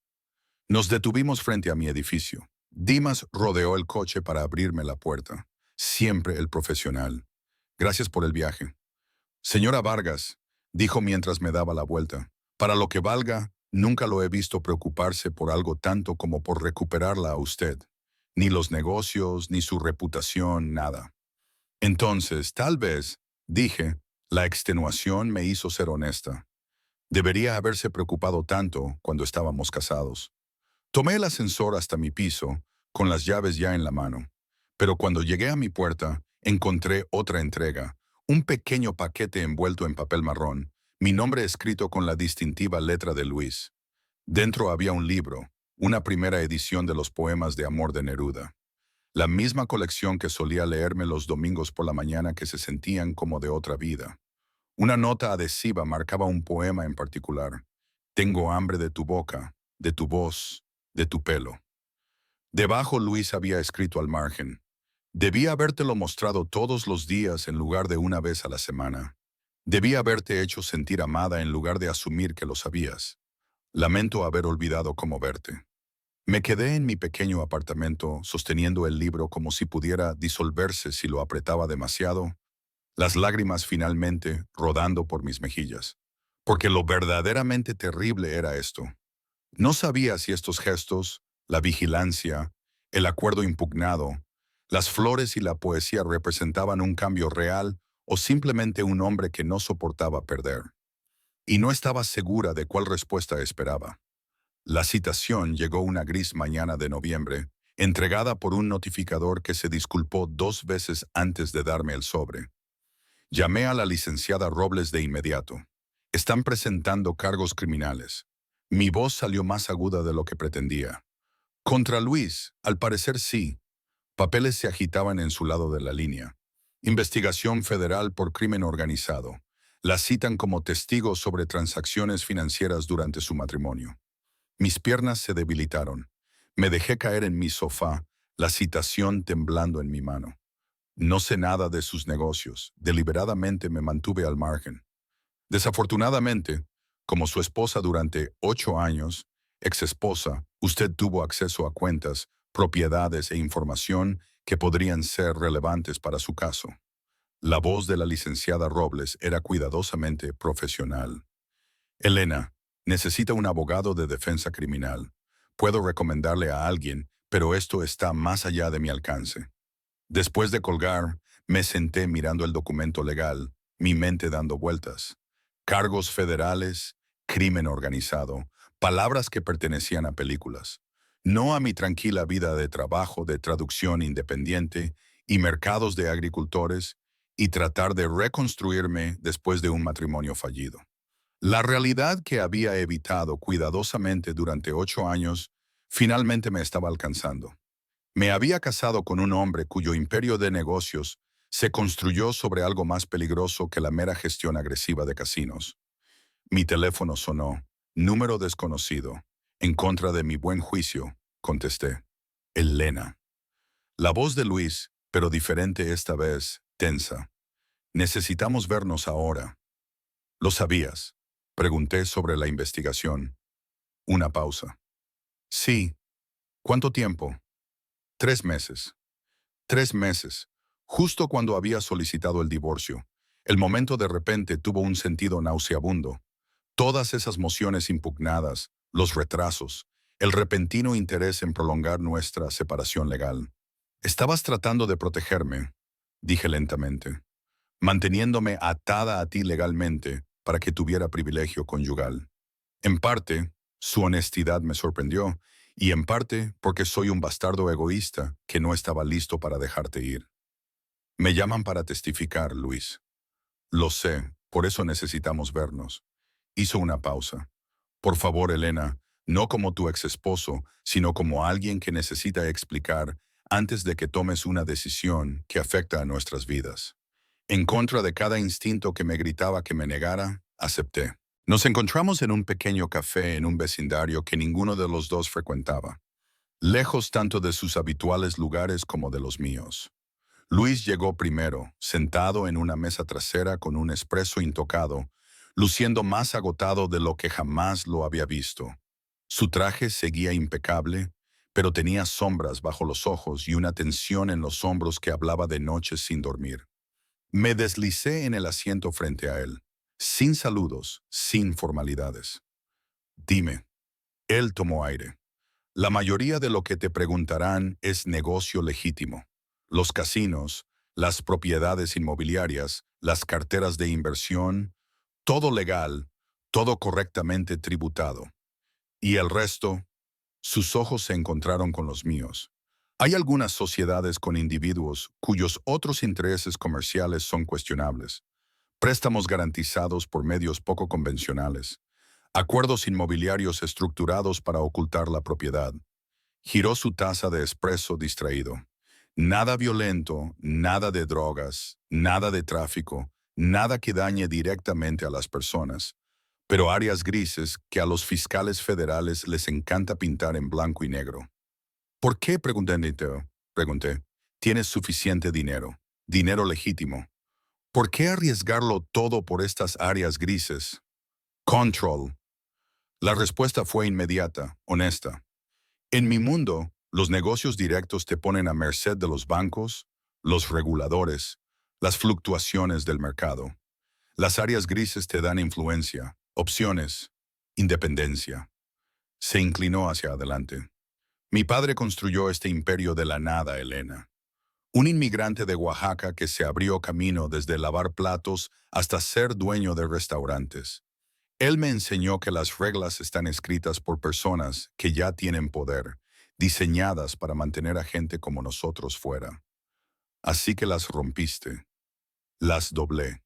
A: Nos detuvimos frente a mi edificio. Dimas rodeó el coche para abrirme la puerta. Siempre el profesional. Gracias por el viaje. Señora Vargas, dijo mientras me daba la vuelta, para lo que valga, nunca lo he visto preocuparse por algo tanto como por recuperarla a usted. Ni los negocios, ni su reputación, nada. Entonces, tal vez, dije, la extenuación me hizo ser honesta. Debería haberse preocupado tanto cuando estábamos casados. Tomé el ascensor hasta mi piso, con las llaves ya en la mano. Pero cuando llegué a mi puerta, encontré otra entrega, un pequeño paquete envuelto en papel marrón, mi nombre escrito con la distintiva letra de Luis. Dentro había un libro, una primera edición de los poemas de amor de Neruda. La misma colección que solía leerme los domingos por la mañana que se sentían como de otra vida. Una nota adhesiva marcaba un poema en particular. Tengo hambre de tu boca, de tu voz, de tu pelo. Debajo Luis había escrito al margen. Debí habértelo mostrado todos los días en lugar de una vez a la semana. Debí haberte hecho sentir amada en lugar de asumir que lo sabías. Lamento haber olvidado cómo verte. Me quedé en mi pequeño apartamento sosteniendo el libro como si pudiera disolverse si lo apretaba demasiado, las lágrimas finalmente rodando por mis mejillas. Porque lo verdaderamente terrible era esto. No sabía si estos gestos, la vigilancia, el acuerdo impugnado, las flores y la poesía representaban un cambio real o simplemente un hombre que no soportaba perder. Y no estaba segura de cuál respuesta esperaba. La citación llegó una gris mañana de noviembre, entregada por un notificador que se disculpó 2 veces antes de darme el sobre. Llamé a la licenciada Robles de inmediato. Están presentando cargos criminales. Mi voz salió más aguda de lo que pretendía. Contra Luis, al parecer sí. Papeles se agitaban en su lado de la línea. Investigación federal por crimen organizado. La citan como testigo sobre transacciones financieras durante su matrimonio. Mis piernas se debilitaron. Me dejé caer en mi sofá, la citación temblando en mi mano. No sé nada de sus negocios. Deliberadamente me mantuve al margen. Desafortunadamente, como su esposa durante 8 años, exesposa, usted tuvo acceso a cuentas, propiedades e información que podrían ser relevantes para su caso. La voz de la licenciada Robles era cuidadosamente profesional. Elena, necesita un abogado de defensa criminal. Puedo recomendarle a alguien, pero esto está más allá de mi alcance. Después de colgar, me senté mirando el documento legal, mi mente dando vueltas. Cargos federales, crimen organizado, palabras que pertenecían a películas. No a mi tranquila vida de trabajo, de traducción independiente y mercados de agricultores, y tratar de reconstruirme después de un matrimonio fallido. La realidad que había evitado cuidadosamente durante 8 años finalmente me estaba alcanzando. Me había casado con un hombre cuyo imperio de negocios se construyó sobre algo más peligroso que la mera gestión agresiva de casinos. Mi teléfono sonó, número desconocido, en contra de mi buen juicio, contesté. Elena. La voz de Luis, pero diferente esta vez, tensa. Necesitamos vernos ahora. ¿Lo sabías? Pregunté sobre la investigación. Una pausa. Sí. ¿Cuánto tiempo? 3 meses. 3 meses. Justo cuando había solicitado el divorcio. El momento de repente tuvo un sentido nauseabundo. Todas esas mociones impugnadas, los retrasos, el repentino interés en prolongar nuestra separación legal. Estabas tratando de protegerme, dije lentamente, manteniéndome atada a ti legalmente para que tuviera privilegio conyugal. En parte, su honestidad me sorprendió, y en parte porque soy un bastardo egoísta que no estaba listo para dejarte ir. Me llaman para testificar, Luis. Lo sé, por eso necesitamos vernos. Hizo una pausa. Por favor, Elena, no como tu ex esposo, sino como alguien que necesita explicar antes de que tomes una decisión que afecta a nuestras vidas. En contra de cada instinto que me gritaba que me negara, acepté. Nos encontramos en un pequeño café en un vecindario que ninguno de los dos frecuentaba, lejos tanto de sus habituales lugares como de los míos. Luis llegó primero, sentado en una mesa trasera con un espresso intocado, luciendo más agotado de lo que jamás lo había visto. Su traje seguía impecable, pero tenía sombras bajo los ojos y una tensión en los hombros que hablaba de noches sin dormir. Me deslicé en el asiento frente a él, sin saludos, sin formalidades. Dime. Él tomó aire. La mayoría de lo que te preguntarán es negocio legítimo. Los casinos, las propiedades inmobiliarias, las carteras de inversión, todo legal, todo correctamente tributado. Y el resto, sus ojos se encontraron con los míos. Hay algunas sociedades con individuos cuyos otros intereses comerciales son cuestionables, préstamos garantizados por medios poco convencionales, acuerdos inmobiliarios estructurados para ocultar la propiedad. Giró su taza de espresso distraído. Nada violento, nada de drogas, nada de tráfico, nada que dañe directamente a las personas, pero áreas grises que a los fiscales federales les encanta pintar en blanco y negro. ¿Por qué, pregunté, tienes suficiente dinero, dinero legítimo? ¿Por qué arriesgarlo todo por estas áreas grises? Control. La respuesta fue inmediata, honesta. En mi mundo, los negocios directos te ponen a merced de los bancos, los reguladores, las fluctuaciones del mercado. Las áreas grises te dan influencia, opciones, independencia. Se inclinó hacia adelante. Mi padre construyó este imperio de la nada, Elena. Un inmigrante de Oaxaca que se abrió camino desde lavar platos hasta ser dueño de restaurantes. Él me enseñó que las reglas están escritas por personas que ya tienen poder, diseñadas para mantener a gente como nosotros fuera. Así que las rompiste. Las doblé.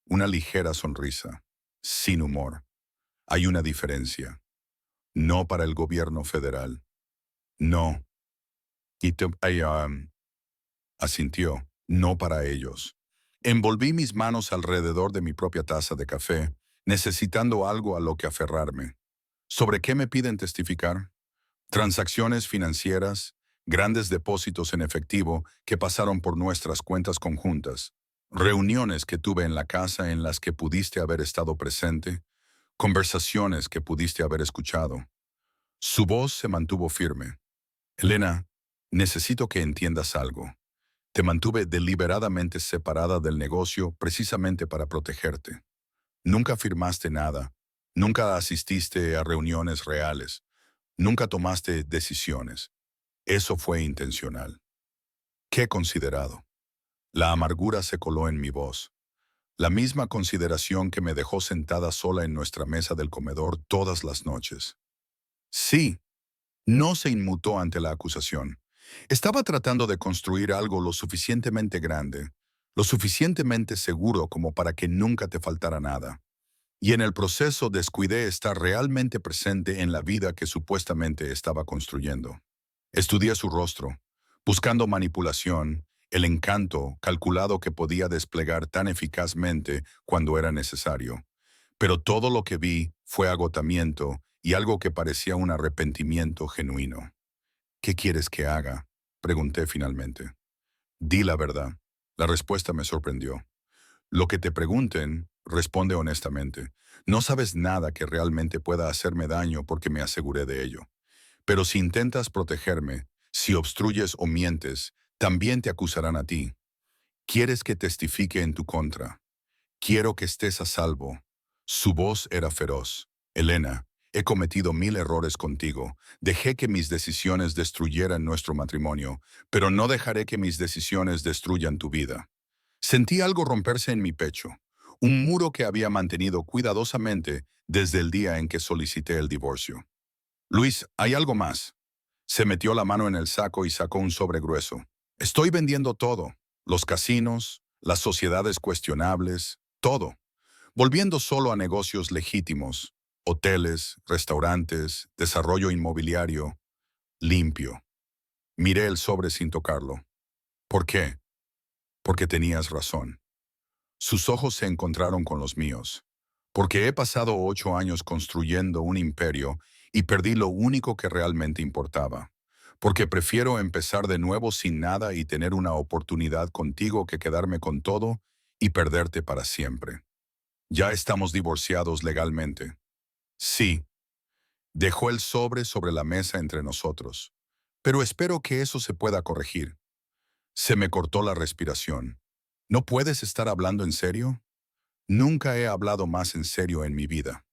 A: Una ligera sonrisa. Sin humor. Hay una diferencia. No para el gobierno federal. No. Asintió. No para ellos. Envolví mis manos alrededor de mi propia taza de café, necesitando algo a lo que aferrarme. ¿Sobre qué me piden testificar? Transacciones financieras, grandes depósitos en efectivo que pasaron por nuestras cuentas conjuntas, reuniones que tuve en la casa en las que pudiste haber estado presente, conversaciones que pudiste haber escuchado. Su voz se mantuvo firme. Elena, necesito que entiendas algo. Te mantuve deliberadamente separada del negocio precisamente para protegerte. Nunca firmaste nada, nunca asististe a reuniones reales, nunca tomaste decisiones. Eso fue intencional. Qué considerado. La amargura se coló en mi voz. La misma consideración que me dejó sentada sola en nuestra mesa del comedor todas las noches. Sí, no se inmutó ante la acusación. Estaba tratando de construir algo lo suficientemente grande, lo suficientemente seguro como para que nunca te faltara nada. Y en el proceso descuidé estar realmente presente en la vida que supuestamente estaba construyendo. Estudié su rostro, buscando manipulación, el encanto calculado que podía desplegar tan eficazmente cuando era necesario. Pero todo lo que vi fue agotamiento y algo que parecía un arrepentimiento genuino. ¿Qué quieres que haga? Pregunté finalmente. Di la verdad. La respuesta me sorprendió. Lo que te pregunten, responde honestamente. No sabes nada que realmente pueda hacerme daño porque me aseguré de ello. Pero si intentas protegerme, si obstruyes o mientes, también te acusarán a ti. ¿Quieres que testifique en tu contra? Quiero que estés a salvo. Su voz era feroz. Elena, he cometido 1000 errores contigo. Dejé que mis decisiones destruyeran nuestro matrimonio, pero no dejaré que mis decisiones destruyan tu vida. Sentí algo romperse en mi pecho, un muro que había mantenido cuidadosamente desde el día en que solicité el divorcio. Luis, hay algo más. Se metió la mano en el saco y sacó un sobre grueso. Estoy vendiendo todo, los casinos, las sociedades cuestionables, todo, volviendo solo a negocios legítimos, hoteles, restaurantes, desarrollo inmobiliario, limpio. Miré el sobre sin tocarlo. ¿Por qué? Porque tenías razón. Sus ojos se encontraron con los míos. Porque he pasado 8 años construyendo un imperio y perdí lo único que realmente importaba. Porque prefiero empezar de nuevo sin nada y tener una oportunidad contigo que quedarme con todo y perderte para siempre. Ya estamos divorciados legalmente. Sí, dejó el sobre la mesa entre nosotros. Pero espero que eso se pueda corregir. Se me cortó la respiración. ¿No puedes estar hablando en serio? Nunca he hablado más en serio en mi vida.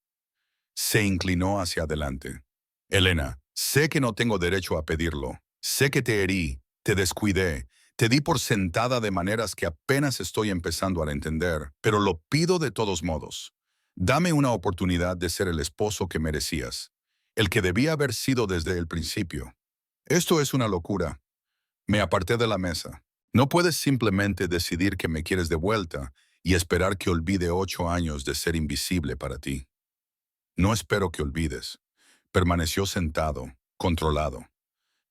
A: Se inclinó hacia adelante. Elena, sé que no tengo derecho a pedirlo. Sé que te herí, te descuidé, te di por sentada de maneras que apenas estoy empezando a entender, pero lo pido de todos modos. Dame una oportunidad de ser el esposo que merecías, el que debía haber sido desde el principio. Esto es una locura. Me aparté de la mesa. No puedes simplemente decidir que me quieres de vuelta y esperar que olvide 8 años de ser invisible para ti. No espero que olvides. Permaneció sentado, controlado.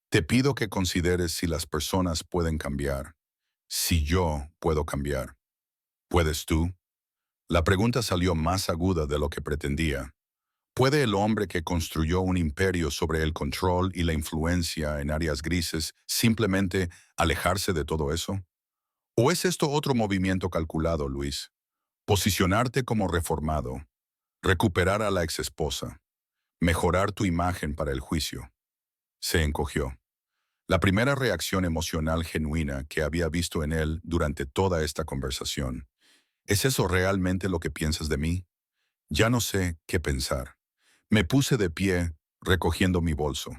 A: Te pido que consideres si las personas pueden cambiar, si yo puedo cambiar. ¿Puedes tú? La pregunta salió más aguda de lo que pretendía. ¿Puede el hombre que construyó un imperio sobre el control y la influencia en áreas grises simplemente alejarse de todo eso? ¿O es esto otro movimiento calculado, Luis? Posicionarte como reformado, recuperar a la exesposa, mejorar tu imagen para el juicio. Se encogió. La primera reacción emocional genuina que había visto en él durante toda esta conversación. ¿Es eso realmente lo que piensas de mí? Ya no sé qué pensar. Me puse de pie, recogiendo mi bolso.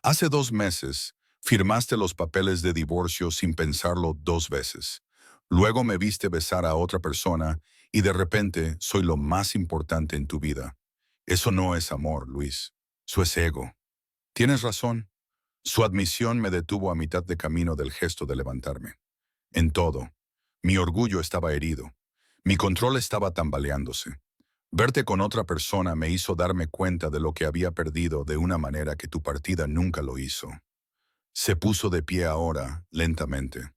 A: Hace 2 meses, firmaste los papeles de divorcio sin pensarlo 2 veces. Luego me viste besar a otra persona y de repente soy lo más importante en tu vida. Eso no es amor, Luis. Eso es ego. Tienes razón. Su admisión me detuvo a mitad de camino del gesto de levantarme. En todo, mi orgullo estaba herido. Mi control estaba tambaleándose. Verte con otra persona me hizo darme cuenta de lo que había perdido de una manera que tu partida nunca lo hizo. Se puso de pie ahora, lentamente.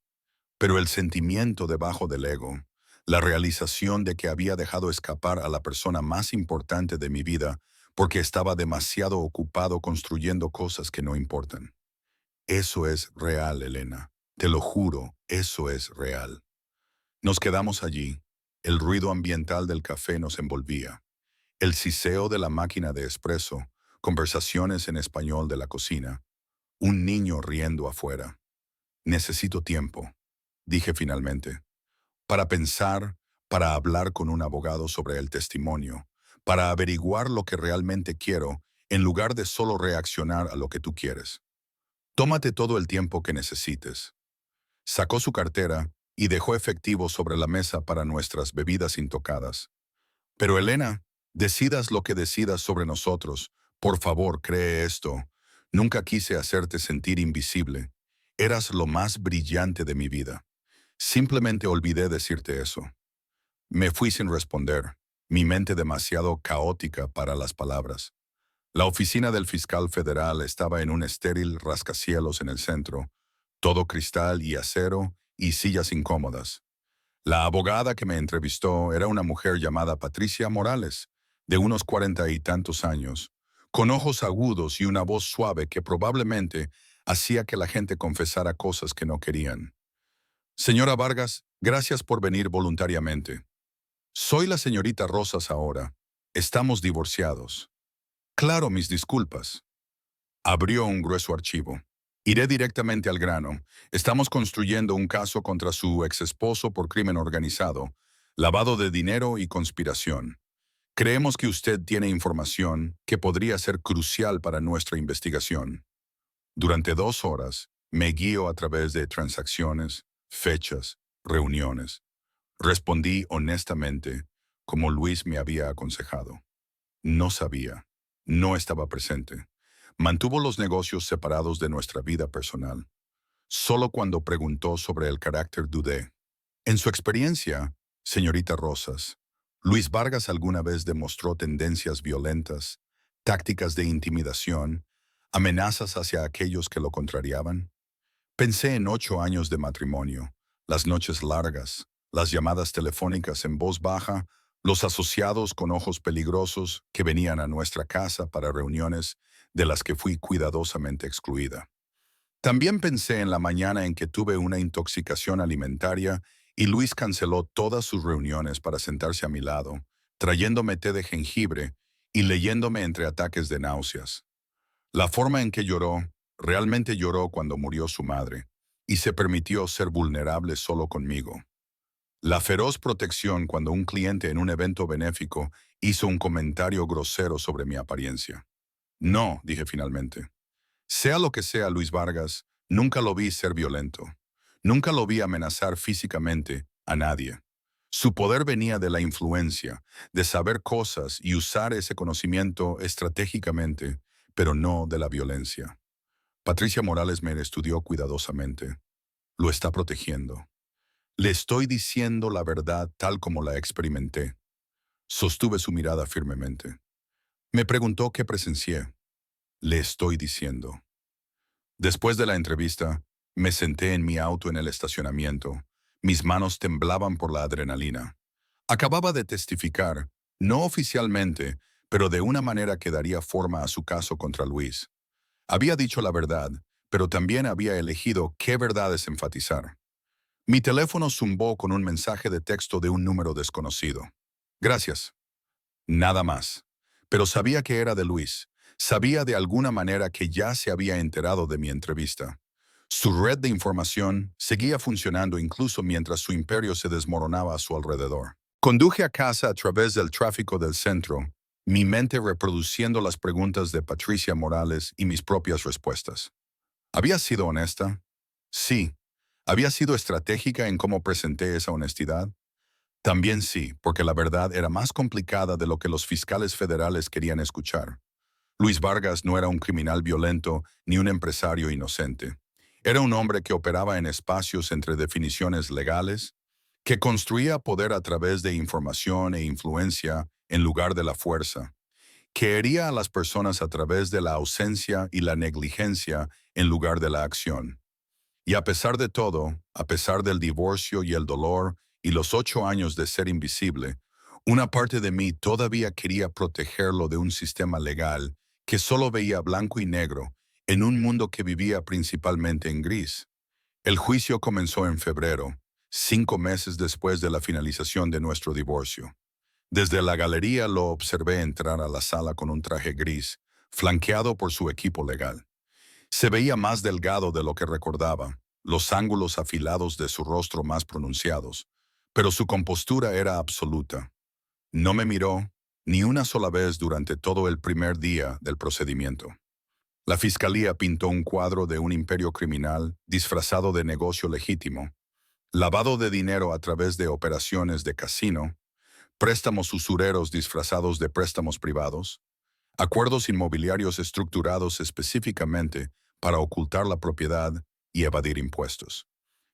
A: Pero el sentimiento debajo del ego, la realización de que había dejado escapar a la persona más importante de mi vida porque estaba demasiado ocupado construyendo cosas que no importan. Eso es real, Elena. Te lo juro, eso es real. Nos quedamos allí. El ruido ambiental del café nos envolvía. El siseo de la máquina de espresso, conversaciones en español de la cocina, un niño riendo afuera. Necesito tiempo, dije finalmente, para pensar, para hablar con un abogado sobre el testimonio, para averiguar lo que realmente quiero en lugar de solo reaccionar a lo que tú quieres. Tómate todo el tiempo que necesites. Sacó su cartera y dejó efectivo sobre la mesa para nuestras bebidas intocadas. Pero Elena, decidas lo que decidas sobre nosotros, por favor, cree esto. Nunca quise hacerte sentir invisible. Eras lo más brillante de mi vida. Simplemente olvidé decirte eso. Me fui sin responder, mi mente demasiado caótica para las palabras. La oficina del fiscal federal estaba en un estéril rascacielos en el centro, todo cristal y acero y sillas incómodas. La abogada que me entrevistó era una mujer llamada Patricia Morales, de unos 40 y tantos años, con ojos agudos y una voz suave que probablemente hacía que la gente confesara cosas que no querían. Señora Vargas, gracias por venir voluntariamente. Soy la señorita Rosas ahora. Estamos divorciados. Claro, mis disculpas. Abrió un grueso archivo. Iré directamente al grano. Estamos construyendo un caso contra su exesposo por crimen organizado, lavado de dinero y conspiración. Creemos que usted tiene información que podría ser crucial para nuestra investigación. Durante 2 horas, me guío a través de transacciones, fechas, reuniones. Respondí honestamente, como Luis me había aconsejado. No sabía. No estaba presente. Mantuvo los negocios separados de nuestra vida personal. Solo cuando preguntó sobre el carácter dudé. En su experiencia, señorita Rosas, ¿Luis Vargas alguna vez demostró tendencias violentas, tácticas de intimidación, amenazas hacia aquellos que lo contrariaban? Pensé en 8 años de matrimonio, las noches largas, las llamadas telefónicas en voz baja, los asociados con ojos peligrosos que venían a nuestra casa para reuniones de las que fui cuidadosamente excluida. También pensé en la mañana en que tuve una intoxicación alimentaria y Luis canceló todas sus reuniones para sentarse a mi lado, trayéndome té de jengibre y leyéndome entre ataques de náuseas. La forma en que lloró, realmente lloró cuando murió su madre, y se permitió ser vulnerable solo conmigo. La feroz protección cuando un cliente en un evento benéfico hizo un comentario grosero sobre mi apariencia. No, dije finalmente. Sea lo que sea Luis Vargas, nunca lo vi ser violento. Nunca lo vi amenazar físicamente a nadie. Su poder venía de la influencia, de saber cosas y usar ese conocimiento estratégicamente, pero no de la violencia. Patricia Morales me estudió cuidadosamente. Lo está protegiendo. Le estoy diciendo la verdad tal como la experimenté. Sostuve su mirada firmemente. Me preguntó qué presencié. Le estoy diciendo. Después de la entrevista, me senté en mi auto en el estacionamiento. Mis manos temblaban por la adrenalina. Acababa de testificar, no oficialmente, pero de una manera que daría forma a su caso contra Luis. Había dicho la verdad, pero también había elegido qué verdades enfatizar. Mi teléfono zumbó con un mensaje de texto de un número desconocido. Gracias. Nada más. Pero sabía que era de Luis. Sabía de alguna manera que ya se había enterado de mi entrevista. Su red de información seguía funcionando incluso mientras su imperio se desmoronaba a su alrededor. Conduje a casa a través del tráfico del centro, mi mente reproduciendo las preguntas de Patricia Morales y mis propias respuestas. ¿Había sido honesta? Sí. ¿Había sido estratégica en cómo presenté esa honestidad? También sí, porque la verdad era más complicada de lo que los fiscales federales querían escuchar. Luis Vargas no era un criminal violento ni un empresario inocente. Era un hombre que operaba en espacios entre definiciones legales, que construía poder a través de información e influencia en lugar de la fuerza, que hería a las personas a través de la ausencia y la negligencia en lugar de la acción. Y a pesar de todo, a pesar del divorcio y el dolor y los 8 años de ser invisible, una parte de mí todavía quería protegerlo de un sistema legal que solo veía blanco y negro en un mundo que vivía principalmente en gris. El juicio comenzó en febrero, 5 meses después de la finalización de nuestro divorcio. Desde la galería lo observé entrar a la sala con un traje gris, flanqueado por su equipo legal. Se veía más delgado de lo que recordaba, los ángulos afilados de su rostro más pronunciados, pero su compostura era absoluta. No me miró ni una sola vez durante todo el primer día del procedimiento. La fiscalía pintó un cuadro de un imperio criminal disfrazado de negocio legítimo, lavado de dinero a través de operaciones de casino, préstamos usureros disfrazados de préstamos privados, acuerdos inmobiliarios estructurados específicamente para ocultar la propiedad y evadir impuestos.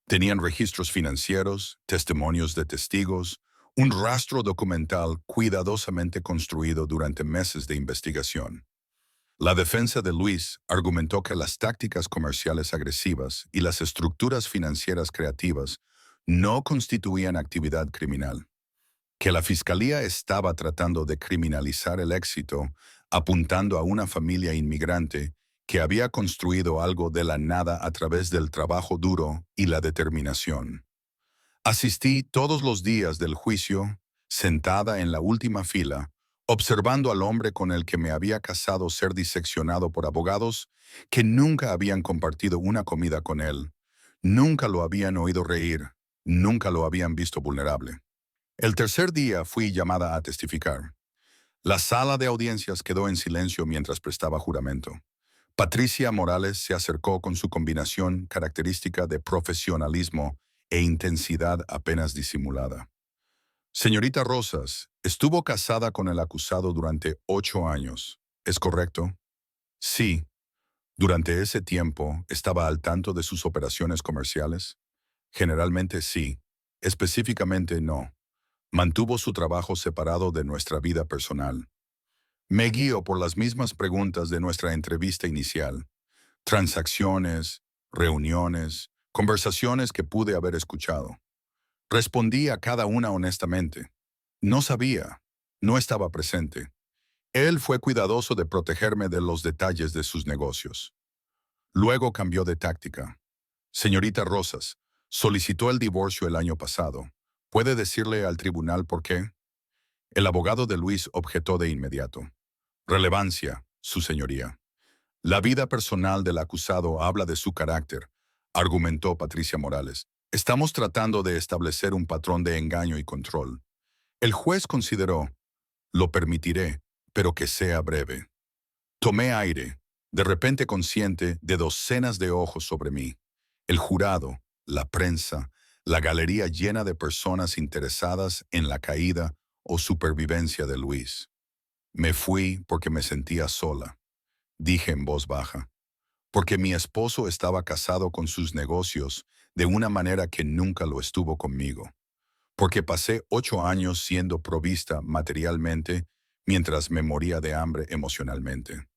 A: Tenían registros financieros, testimonios de testigos, un rastro documental cuidadosamente construido durante meses de investigación. La defensa de Luis argumentó que las tácticas comerciales agresivas y las estructuras financieras creativas no constituían actividad criminal, que la fiscalía estaba tratando de criminalizar el éxito apuntando a una familia inmigrante que había construido algo de la nada a través del trabajo duro y la determinación. Asistí todos los días del juicio, sentada en la última fila, observando al hombre con el que me había casado ser diseccionado por abogados que nunca habían compartido una comida con él, nunca lo habían oído reír, nunca lo habían visto vulnerable. El tercer día fui llamada a testificar. La sala de audiencias quedó en silencio mientras prestaba juramento. Patricia Morales se acercó con su combinación característica de profesionalismo e intensidad apenas disimulada. Señorita Rosas, estuvo casada con el acusado durante 8 años. ¿Es correcto? Sí. ¿Durante ese tiempo estaba al tanto de sus operaciones comerciales? Generalmente sí. Específicamente no. Mantuvo su trabajo separado de nuestra vida personal. Me guío por las mismas preguntas de nuestra entrevista inicial. Transacciones, reuniones, conversaciones que pude haber escuchado. Respondí a cada una honestamente. No sabía, no estaba presente. Él fue cuidadoso de protegerme de los detalles de sus negocios. Luego cambió de táctica. Señorita Rosas, solicitó el divorcio el año pasado. ¿Puede decirle al tribunal por qué? El abogado de Luis objetó de inmediato. Relevancia, su señoría. La vida personal del acusado habla de su carácter, argumentó Patricia Morales. Estamos tratando de establecer un patrón de engaño y control. El juez consideró, lo permitiré, pero que sea breve. Tomé aire, de repente consciente de docenas de ojos sobre mí. El jurado, la prensa, la galería llena de personas interesadas en la caída o supervivencia de Luis. Me fui porque me sentía sola, dije en voz baja, porque mi esposo estaba casado con sus negocios de una manera que nunca lo estuvo conmigo, porque pasé 8 años siendo provista materialmente mientras me moría de hambre emocionalmente.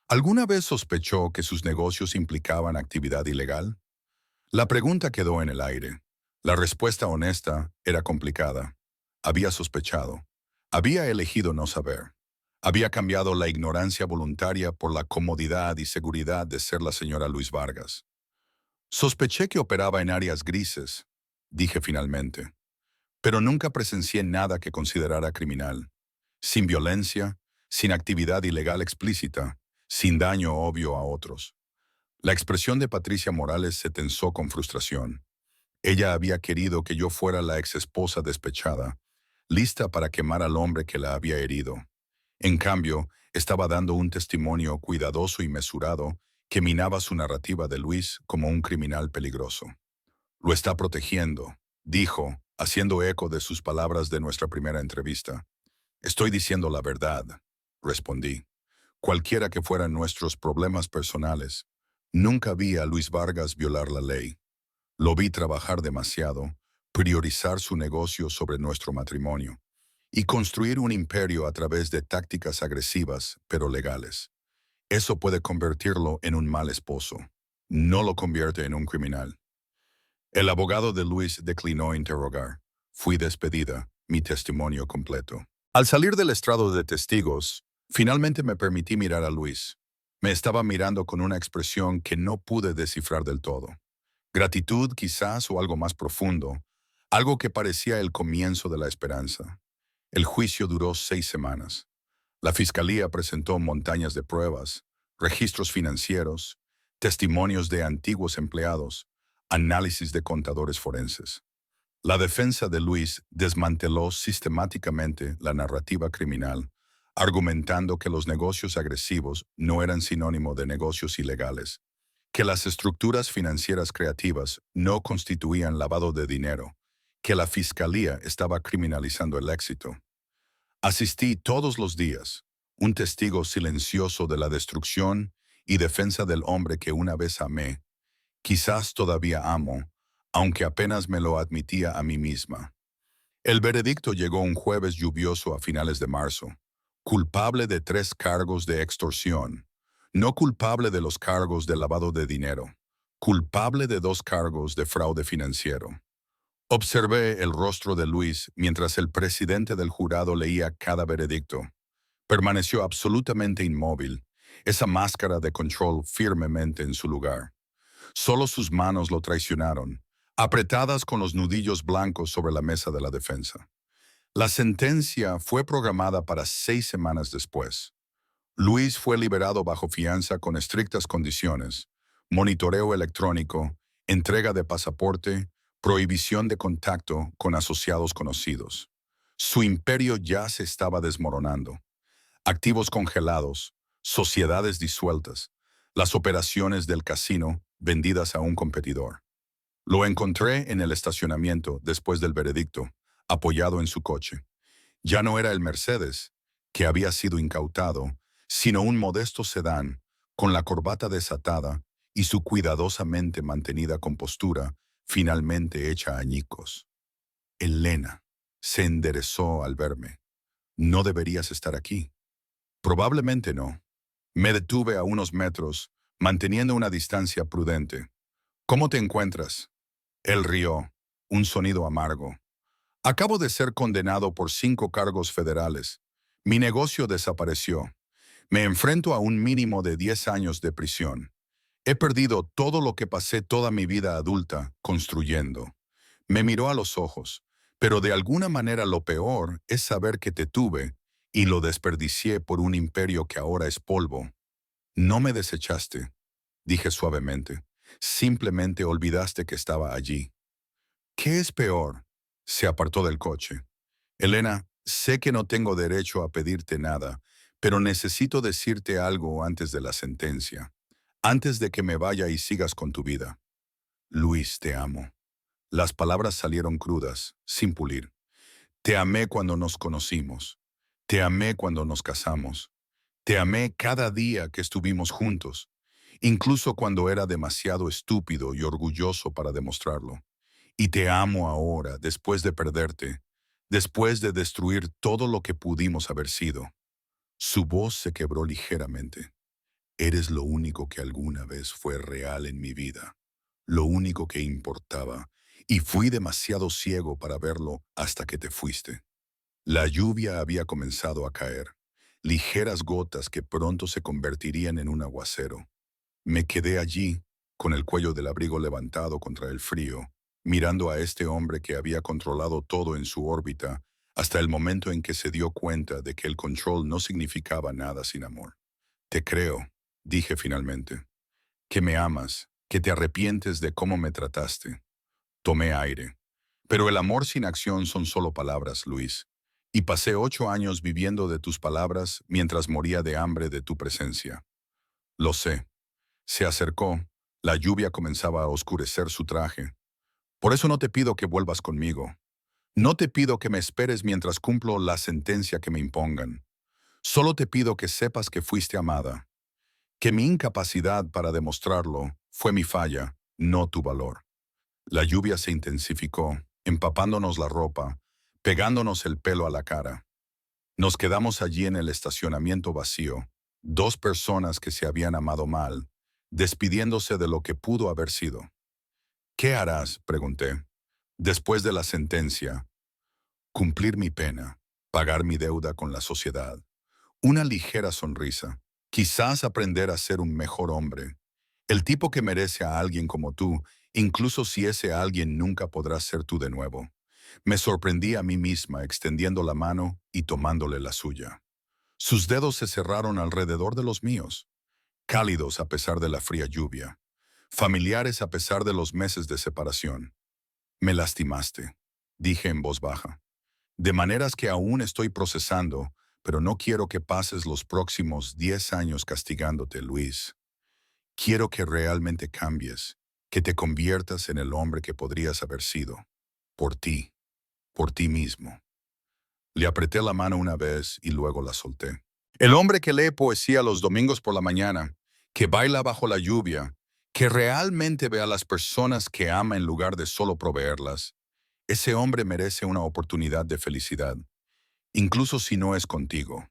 A: ¿Alguna vez sospechó que sus negocios implicaban actividad ilegal? La pregunta quedó en el aire. La respuesta honesta era complicada. Había sospechado. Había elegido no saber. Había cambiado la ignorancia voluntaria por la comodidad y seguridad de ser la señora Luis Vargas. Sospeché que operaba en áreas grises, dije finalmente, pero nunca presencié nada que considerara criminal. Sin violencia, sin actividad ilegal explícita, sin daño obvio a otros. La expresión de Patricia Morales se tensó con frustración. Ella había querido que yo fuera la exesposa despechada, lista para quemar al hombre que la había herido. En cambio, estaba dando un testimonio cuidadoso y mesurado que minaba su narrativa de Luis como un criminal peligroso. Lo está protegiendo, dijo, haciendo eco de sus palabras de nuestra primera entrevista. Estoy diciendo la verdad, respondí. Cualquiera que fueran nuestros problemas personales, nunca vi a Luis Vargas violar la ley. Lo vi trabajar demasiado, priorizar su negocio sobre nuestro matrimonio y construir un imperio a través de tácticas agresivas, pero legales. Eso puede convertirlo en un mal esposo. No lo convierte en un criminal. El abogado de Luis declinó interrogar. Fui despedida, mi testimonio completo. Al salir del estrado de testigos, finalmente me permití mirar a Luis. Me estaba mirando con una expresión que no pude descifrar del todo. Gratitud quizás o algo más profundo, algo que parecía el comienzo de la esperanza. El juicio duró 6 semanas. La fiscalía presentó montañas de pruebas, registros financieros, testimonios de antiguos empleados, análisis de contadores forenses. La defensa de Luis desmanteló sistemáticamente la narrativa criminal, argumentando que los negocios agresivos no eran sinónimo de negocios ilegales, que las estructuras financieras creativas no constituían lavado de dinero, que la fiscalía estaba criminalizando el éxito. Asistí todos los días, un testigo silencioso de la destrucción y defensa del hombre que una vez amé, quizás todavía amo, aunque apenas me lo admitía a mí misma. El veredicto llegó un jueves lluvioso a finales de marzo, culpable de 3 cargos de extorsión, no culpable de los cargos de lavado de dinero, culpable de 2 cargos de fraude financiero. Observé el rostro de Luis mientras el presidente del jurado leía cada veredicto. Permaneció absolutamente inmóvil, esa máscara de control firmemente en su lugar. Solo sus manos lo traicionaron, apretadas con los nudillos blancos sobre la mesa de la defensa. La sentencia fue programada para 6 semanas después. Luis fue liberado bajo fianza con estrictas condiciones: monitoreo electrónico, entrega de pasaporte, prohibición de contacto con asociados conocidos. Su imperio ya se estaba desmoronando. Activos congelados, sociedades disueltas, las operaciones del casino vendidas a un competidor. Lo encontré en el estacionamiento después del veredicto, apoyado en su coche. Ya no era el Mercedes, que había sido incautado, sino un modesto sedán, con la corbata desatada y su cuidadosamente mantenida compostura finalmente hecha añicos. Elena se enderezó al verme. No deberías estar aquí. Probablemente no. Me detuve a unos metros, manteniendo una distancia prudente. ¿Cómo te encuentras? Él rió, un sonido amargo. Acabo de ser condenado por 5 cargos federales. Mi negocio desapareció. Me enfrento a un mínimo de 10 años de prisión. He perdido todo lo que pasé toda mi vida adulta construyendo. Me miró a los ojos, pero de alguna manera lo peor es saber que te tuve y lo desperdicié por un imperio que ahora es polvo. No me desechaste, dije suavemente. Simplemente olvidaste que estaba allí. ¿Qué es peor? Se apartó del coche. Elena, sé que no tengo derecho a pedirte nada, pero necesito decirte algo antes de la sentencia, antes de que me vaya y sigas con tu vida. Luis, te amo. Las palabras salieron crudas, sin pulir. Te amé cuando nos conocimos. Te amé cuando nos casamos. Te amé cada día que estuvimos juntos, incluso cuando era demasiado estúpido y orgulloso para demostrarlo. Y te amo ahora, después de perderte, después de destruir todo lo que pudimos haber sido. Su voz se quebró ligeramente. Eres lo único que alguna vez fue real en mi vida, lo único que importaba, y fui demasiado ciego para verlo hasta que te fuiste. La lluvia había comenzado a caer, ligeras gotas que pronto se convertirían en un aguacero. Me quedé allí, con el cuello del abrigo levantado contra el frío, mirando a este hombre que había controlado todo en su órbita, hasta el momento en que se dio cuenta de que el control no significaba nada sin amor. Te creo, dije finalmente, que me amas, que te arrepientes de cómo me trataste. Tomé aire. Pero el amor sin acción son solo palabras, Luis. Y pasé 8 años viviendo de tus palabras mientras moría de hambre de tu presencia. Lo sé. Se acercó. La lluvia comenzaba a oscurecer su traje. Por eso no te pido que vuelvas conmigo. No te pido que me esperes mientras cumplo la sentencia que me impongan. Solo te pido que sepas que fuiste amada, que mi incapacidad para demostrarlo fue mi falla, no tu valor. La lluvia se intensificó, empapándonos la ropa, pegándonos el pelo a la cara. Nos quedamos allí en el estacionamiento vacío, 2 personas que se habían amado mal, despidiéndose de lo que pudo haber sido. ¿Qué harás?, pregunté. Después de la sentencia, cumplir mi pena, pagar mi deuda con la sociedad, una ligera sonrisa, quizás aprender a ser un mejor hombre, el tipo que merece a alguien como tú, incluso si ese alguien nunca podrá ser tú de nuevo. Me sorprendí a mí misma extendiendo la mano y tomándole la suya. Sus dedos se cerraron alrededor de los míos, cálidos a pesar de la fría lluvia, familiares a pesar de los meses de separación. Me lastimaste, dije en voz baja, de maneras que aún estoy procesando, pero no quiero que pases los próximos 10 años castigándote, Luis. Quiero que realmente cambies, que te conviertas en el hombre que podrías haber sido, por ti mismo. Le apreté la mano una vez y luego la solté. El hombre que lee poesía los domingos por la mañana, que baila bajo la lluvia, que realmente ve a las personas que ama en lugar de solo proveerlas, ese hombre merece una oportunidad de felicidad, incluso si no es contigo.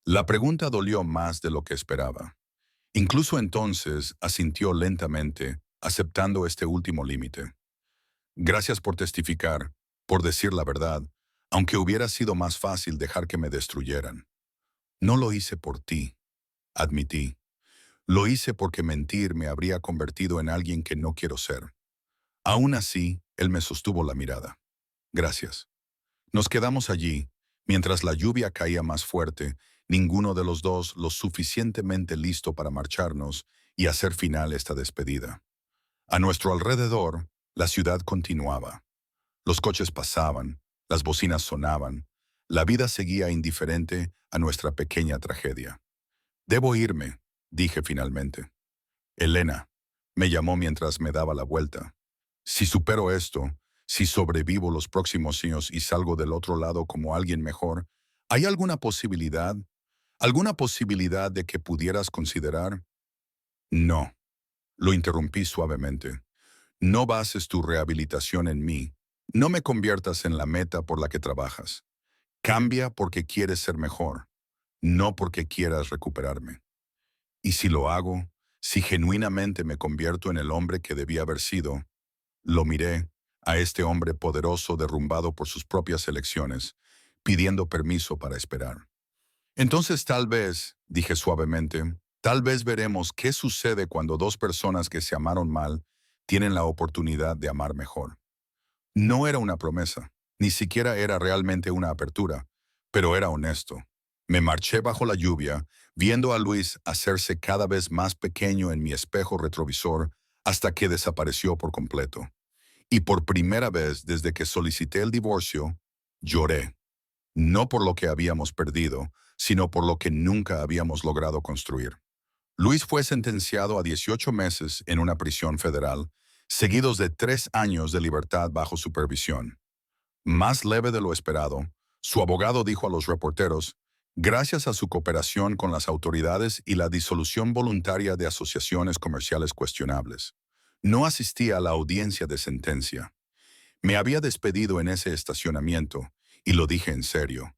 A: La pregunta dolió más de lo que esperaba. Incluso entonces asintió lentamente, aceptando este último límite. Gracias por testificar, por decir la verdad, aunque hubiera sido más fácil dejar que me destruyeran. No lo hice por ti. admití. Lo hice porque mentir me habría convertido en alguien que no quiero ser. Aún así, él me sostuvo la mirada. Gracias. Nos quedamos allí. Mientras la lluvia caía más fuerte, ninguno de los dos lo suficientemente listo para marcharnos y hacer final esta despedida. A nuestro alrededor, la ciudad continuaba. Los coches pasaban, las bocinas sonaban. La vida seguía indiferente a nuestra pequeña tragedia. Debo irme, dije finalmente. Elena, me llamó mientras me daba la vuelta. Si supero esto, si sobrevivo los próximos años y salgo del otro lado como alguien mejor, ¿hay alguna posibilidad? ¿Alguna posibilidad de que pudieras considerar? No, lo interrumpí suavemente. No bases tu rehabilitación en mí. No me conviertas en la meta por la que trabajas. Cambia porque quieres ser mejor, no porque quieras recuperarme. Y si lo hago, si genuinamente me convierto en el hombre que debía haber sido, lo miré a este hombre poderoso derrumbado por sus propias elecciones, pidiendo permiso para esperar. Entonces tal vez, dije suavemente, tal vez veremos qué sucede cuando dos personas que se amaron mal tienen la oportunidad de amar mejor. No era una promesa, ni siquiera era realmente una apertura, pero era honesto. Me marché bajo la lluvia, viendo a Luis hacerse cada vez más pequeño en mi espejo retrovisor hasta que desapareció por completo. Y por primera vez desde que solicité el divorcio, lloré. No por lo que habíamos perdido, sino por lo que nunca habíamos logrado construir. Luis fue sentenciado a 18 meses en una prisión federal, seguidos de 3 años de libertad bajo supervisión. Más leve de lo esperado, su abogado dijo a los reporteros, gracias a su cooperación con las autoridades y la disolución voluntaria de asociaciones comerciales cuestionables. No asistí a la audiencia de sentencia. Me había despedido en ese estacionamiento, y lo dije en serio.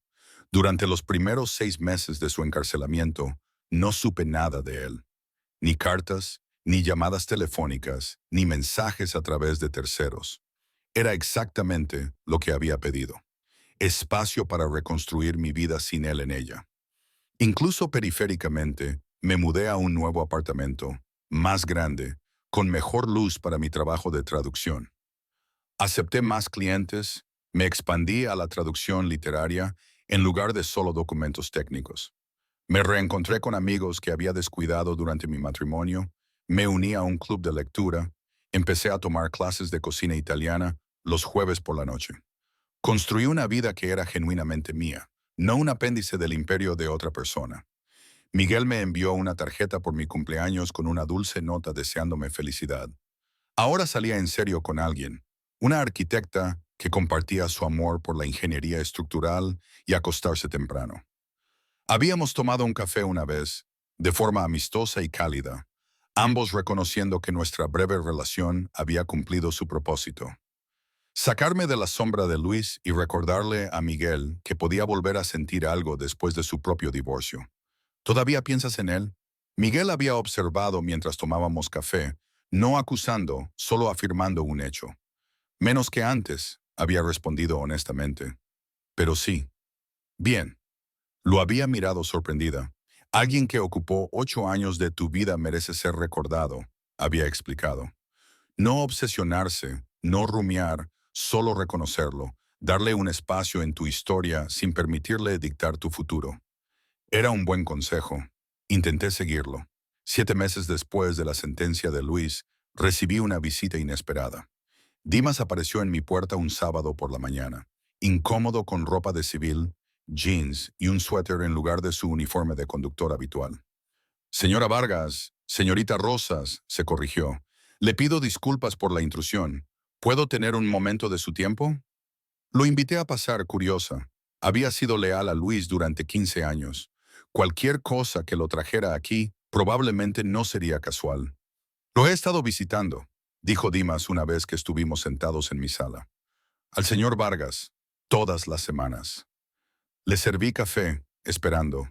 A: Durante los primeros 6 meses de su encarcelamiento, no supe nada de él. Ni cartas, ni llamadas telefónicas, ni mensajes a través de terceros. Era exactamente lo que había pedido. Espacio para reconstruir mi vida sin él en ella. Incluso periféricamente, me mudé a un nuevo apartamento, más grande, con mejor luz para mi trabajo de traducción. Acepté más clientes, me expandí a la traducción literaria en lugar de solo documentos técnicos. Me reencontré con amigos que había descuidado durante mi matrimonio, me uní a un club de lectura, empecé a tomar clases de cocina italiana los jueves por la noche. Construí una vida que era genuinamente mía, no un apéndice del imperio de otra persona. Miguel me envió una tarjeta por mi cumpleaños con una dulce nota deseándome felicidad. Ahora salía en serio con alguien, una arquitecta que compartía su amor por la ingeniería estructural y acostarse temprano. Habíamos tomado un café una vez, de forma amistosa y cálida, ambos reconociendo que nuestra breve relación había cumplido su propósito. Sacarme de la sombra de Luis y recordarle a Miguel que podía volver a sentir algo después de su propio divorcio. ¿Todavía piensas en él? Miguel había observado mientras tomábamos café, no acusando, solo afirmando un hecho. Menos que antes, había respondido honestamente. Pero sí. Bien. Lo había mirado sorprendida. Alguien que ocupó 8 años de tu vida merece ser recordado, había explicado. No obsesionarse, no rumiar, solo reconocerlo, darle un espacio en tu historia sin permitirle dictar tu futuro. Era un buen consejo. Intenté seguirlo. 7 meses después de la sentencia de Luis, recibí una visita inesperada. Dimas apareció en mi puerta un sábado por la mañana, incómodo con ropa de civil, jeans y un suéter en lugar de su uniforme de conductor habitual. Señora Vargas, señorita Rosas, se corrigió. Le pido disculpas por la intrusión. ¿Puedo tener un momento de su tiempo? Lo invité a pasar, curiosa. Había sido leal a Luis durante 15 años. Cualquier cosa que lo trajera aquí probablemente no sería casual. Lo he estado visitando, dijo Dimas una vez que estuvimos sentados en mi sala. Al señor Vargas, todas las semanas. Le serví café, esperando.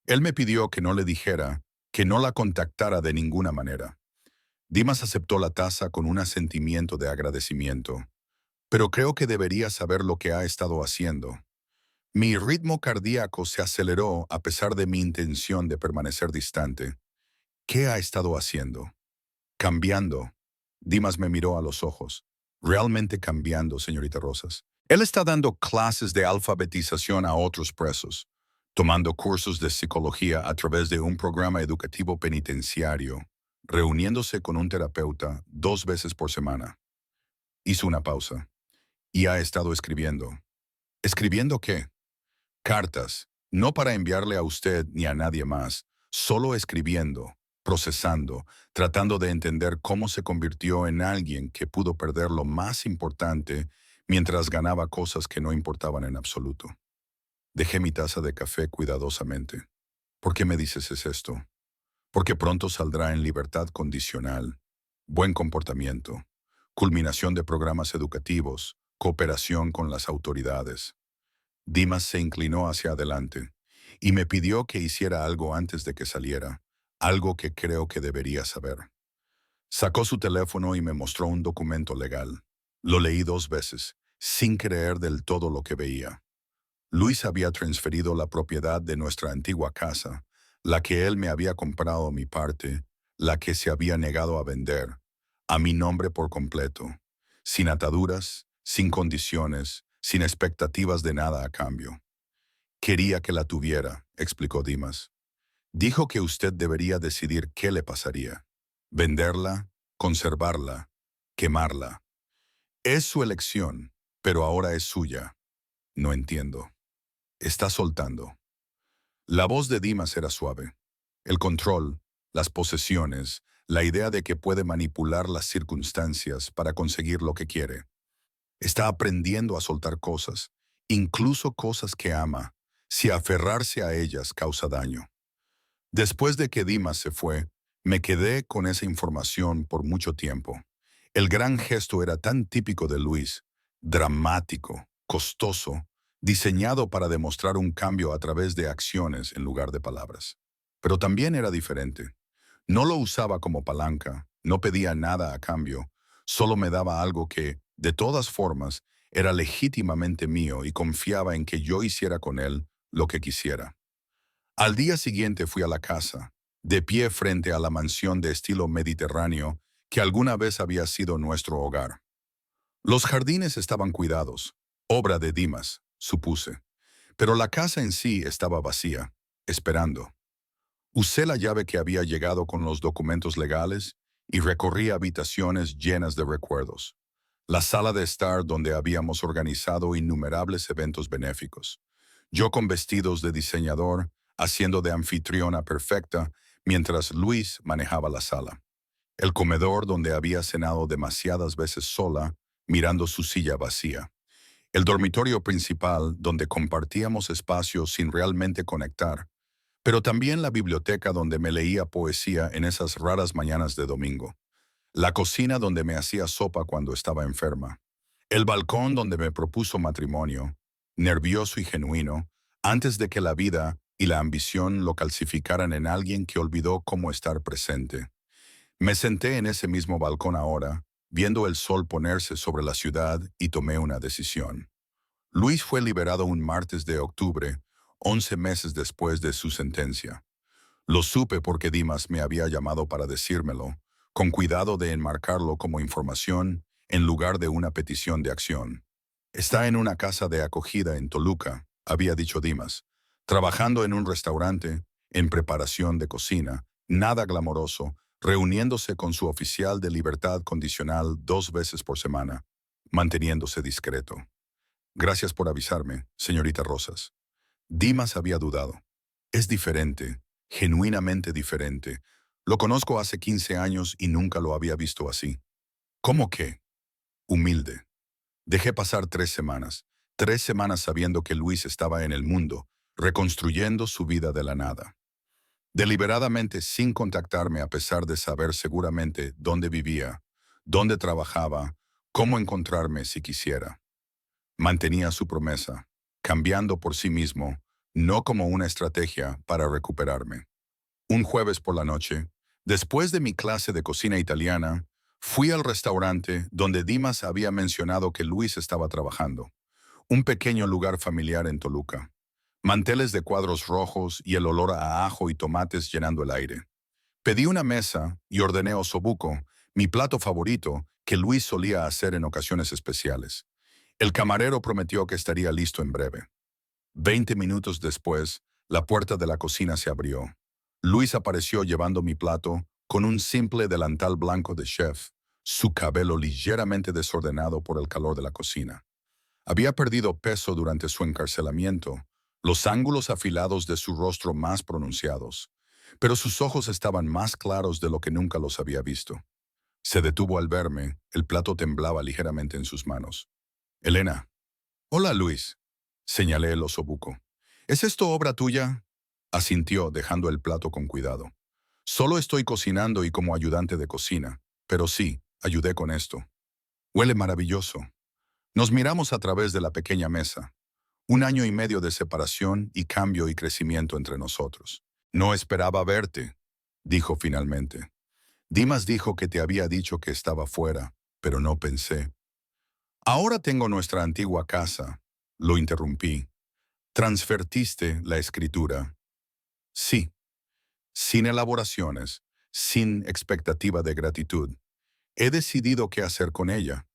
A: Él me pidió que no le dijera, que no la contactara de ninguna manera. Dimas aceptó la taza con un sentimiento de agradecimiento. Pero creo que debería saber lo que ha estado haciendo. Mi ritmo cardíaco se aceleró a pesar de mi intención de permanecer distante. ¿Qué ha estado haciendo? Cambiando. Dimas me miró a los ojos. Realmente cambiando, señorita Rosas. Él está dando clases de alfabetización a otros presos, tomando cursos de psicología a través de un programa educativo penitenciario, reuniéndose con un terapeuta 2 veces por semana. Hizo una pausa. Y ha estado escribiendo. ¿Escribiendo qué? Cartas, no para enviarle a usted ni a nadie más, solo escribiendo, procesando, tratando de entender cómo se convirtió en alguien que pudo perder lo más importante mientras ganaba cosas que no importaban en absoluto. Dejé mi taza de café cuidadosamente. ¿Por qué me dices es esto? Porque pronto saldrá en libertad condicional, buen comportamiento, culminación de programas educativos, cooperación con las autoridades. Dimas se inclinó hacia adelante y me pidió que hiciera algo antes de que saliera, algo que creo que debería saber. Sacó su teléfono y me mostró un documento legal. Lo leí 2 veces, sin creer del todo lo que veía. Luis había transferido la propiedad de nuestra antigua casa, la que él me había comprado mi parte, la que se había negado a vender, a mi nombre por completo, sin ataduras, sin condiciones, sin expectativas de nada a cambio. Quería que la tuviera, explicó Dimas. Dijo que usted debería decidir qué le pasaría. Venderla, conservarla, quemarla. Es su elección, pero ahora es suya. No entiendo. Está soltando. La voz de Dimas era suave. El control, las posesiones, la idea de que puede manipular las circunstancias para conseguir lo que quiere. Está aprendiendo a soltar cosas, incluso cosas que ama, si aferrarse a ellas causa daño. Después de que Dimas se fue, me quedé con esa información por mucho tiempo. El gran gesto era tan típico de Luis, dramático, costoso, diseñado para demostrar un cambio a través de acciones en lugar de palabras. Pero también era diferente. No lo usaba como palanca, no pedía nada a cambio, solo me daba algo que, de todas formas, era legítimamente mío y confiaba en que yo hiciera con él lo que quisiera. Al día siguiente fui a la casa, de pie frente a la mansión de estilo mediterráneo que alguna vez había sido nuestro hogar. Los jardines estaban cuidados, obra de Dimas, supuse, pero la casa en sí estaba vacía, esperando. Usé la llave que había llegado con los documentos legales y recorrí habitaciones llenas de recuerdos. La sala de estar donde habíamos organizado innumerables eventos benéficos. Yo con vestidos de diseñador, haciendo de anfitriona perfecta, mientras Luis manejaba la sala. El comedor donde había cenado demasiadas veces sola, mirando su silla vacía. El dormitorio principal donde compartíamos espacio sin realmente conectar, pero también la biblioteca donde me leía poesía en esas raras mañanas de domingo. La cocina donde me hacía sopa cuando estaba enferma. El balcón donde me propuso matrimonio, nervioso y genuino, antes de que la vida y la ambición lo calcificaran en alguien que olvidó cómo estar presente. Me senté en ese mismo balcón ahora, viendo el sol ponerse sobre la ciudad y tomé una decisión. Luis fue liberado un martes de octubre, 11 meses después de su sentencia. Lo supe porque Dimas me había llamado para decírmelo, con cuidado de enmarcarlo como información en lugar de una petición de acción. Está en una casa de acogida en Toluca, había dicho Dimas, trabajando en un restaurante, en preparación de cocina, nada glamoroso, reuniéndose con su oficial de libertad condicional 2 veces por semana, manteniéndose discreto. Gracias por avisarme, señorita Rosas. Dimas había dudado. Es diferente, genuinamente diferente. Lo conozco hace 15 años y nunca lo había visto así. ¿Cómo qué? Humilde. Dejé pasar 3 semanas. 3 semanas sabiendo que Luis estaba en el mundo, reconstruyendo su vida de la nada. Deliberadamente sin contactarme a pesar de saber seguramente dónde vivía, dónde trabajaba, cómo encontrarme si quisiera. Mantenía su promesa, cambiando por sí mismo, no como una estrategia para recuperarme. Un jueves por la noche, después de mi clase de cocina italiana, fui al restaurante donde Dimas había mencionado que Luis estaba trabajando. Un pequeño lugar familiar en Toluca. Manteles de cuadros rojos y el olor a ajo y tomates llenando el aire. Pedí una mesa y ordené osobuco, mi plato favorito, que Luis solía hacer en ocasiones especiales. El camarero prometió que estaría listo en breve. 20 minutos después, la puerta de la cocina se abrió. Luis apareció llevando mi plato con un simple delantal blanco de chef, su cabello ligeramente desordenado por el calor de la cocina. Había perdido peso durante su encarcelamiento, los ángulos afilados de su rostro más pronunciados, pero sus ojos estaban más claros de lo que nunca los había visto. Se detuvo al verme, el plato temblaba ligeramente en sus manos. Elena. Hola, Luis. Señalé el osobuco. ¿Es esto obra tuya? Asintió, dejando el plato con cuidado. Solo estoy cocinando y como ayudante de cocina, pero sí, ayudé con esto. Huele maravilloso. Nos miramos a través de la pequeña mesa. 1 año y medio de separación y cambio y crecimiento entre nosotros. No esperaba verte, dijo finalmente. Dimas dijo que te había dicho que estaba fuera, pero no pensé. Ahora tengo nuestra antigua casa, lo interrumpí. ¿Transfertiste la escritura? Sí, sin elaboraciones, sin expectativa de gratitud. He decidido qué hacer con ella.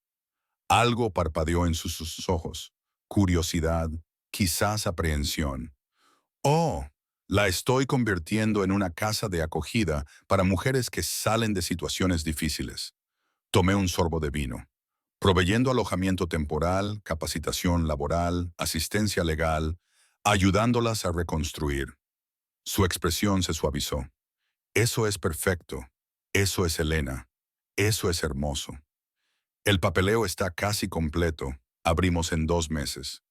A: Algo parpadeó en sus ojos. Curiosidad, quizás aprehensión. Oh, la estoy convirtiendo en una casa de acogida para mujeres que salen de situaciones difíciles. Tomé un sorbo de vino. Proveyendo alojamiento temporal, capacitación laboral, asistencia legal, ayudándolas a reconstruir. Su expresión se suavizó. Eso es perfecto. Eso es Elena. Eso es hermoso. El papeleo está casi completo. Abrimos en 2 meses.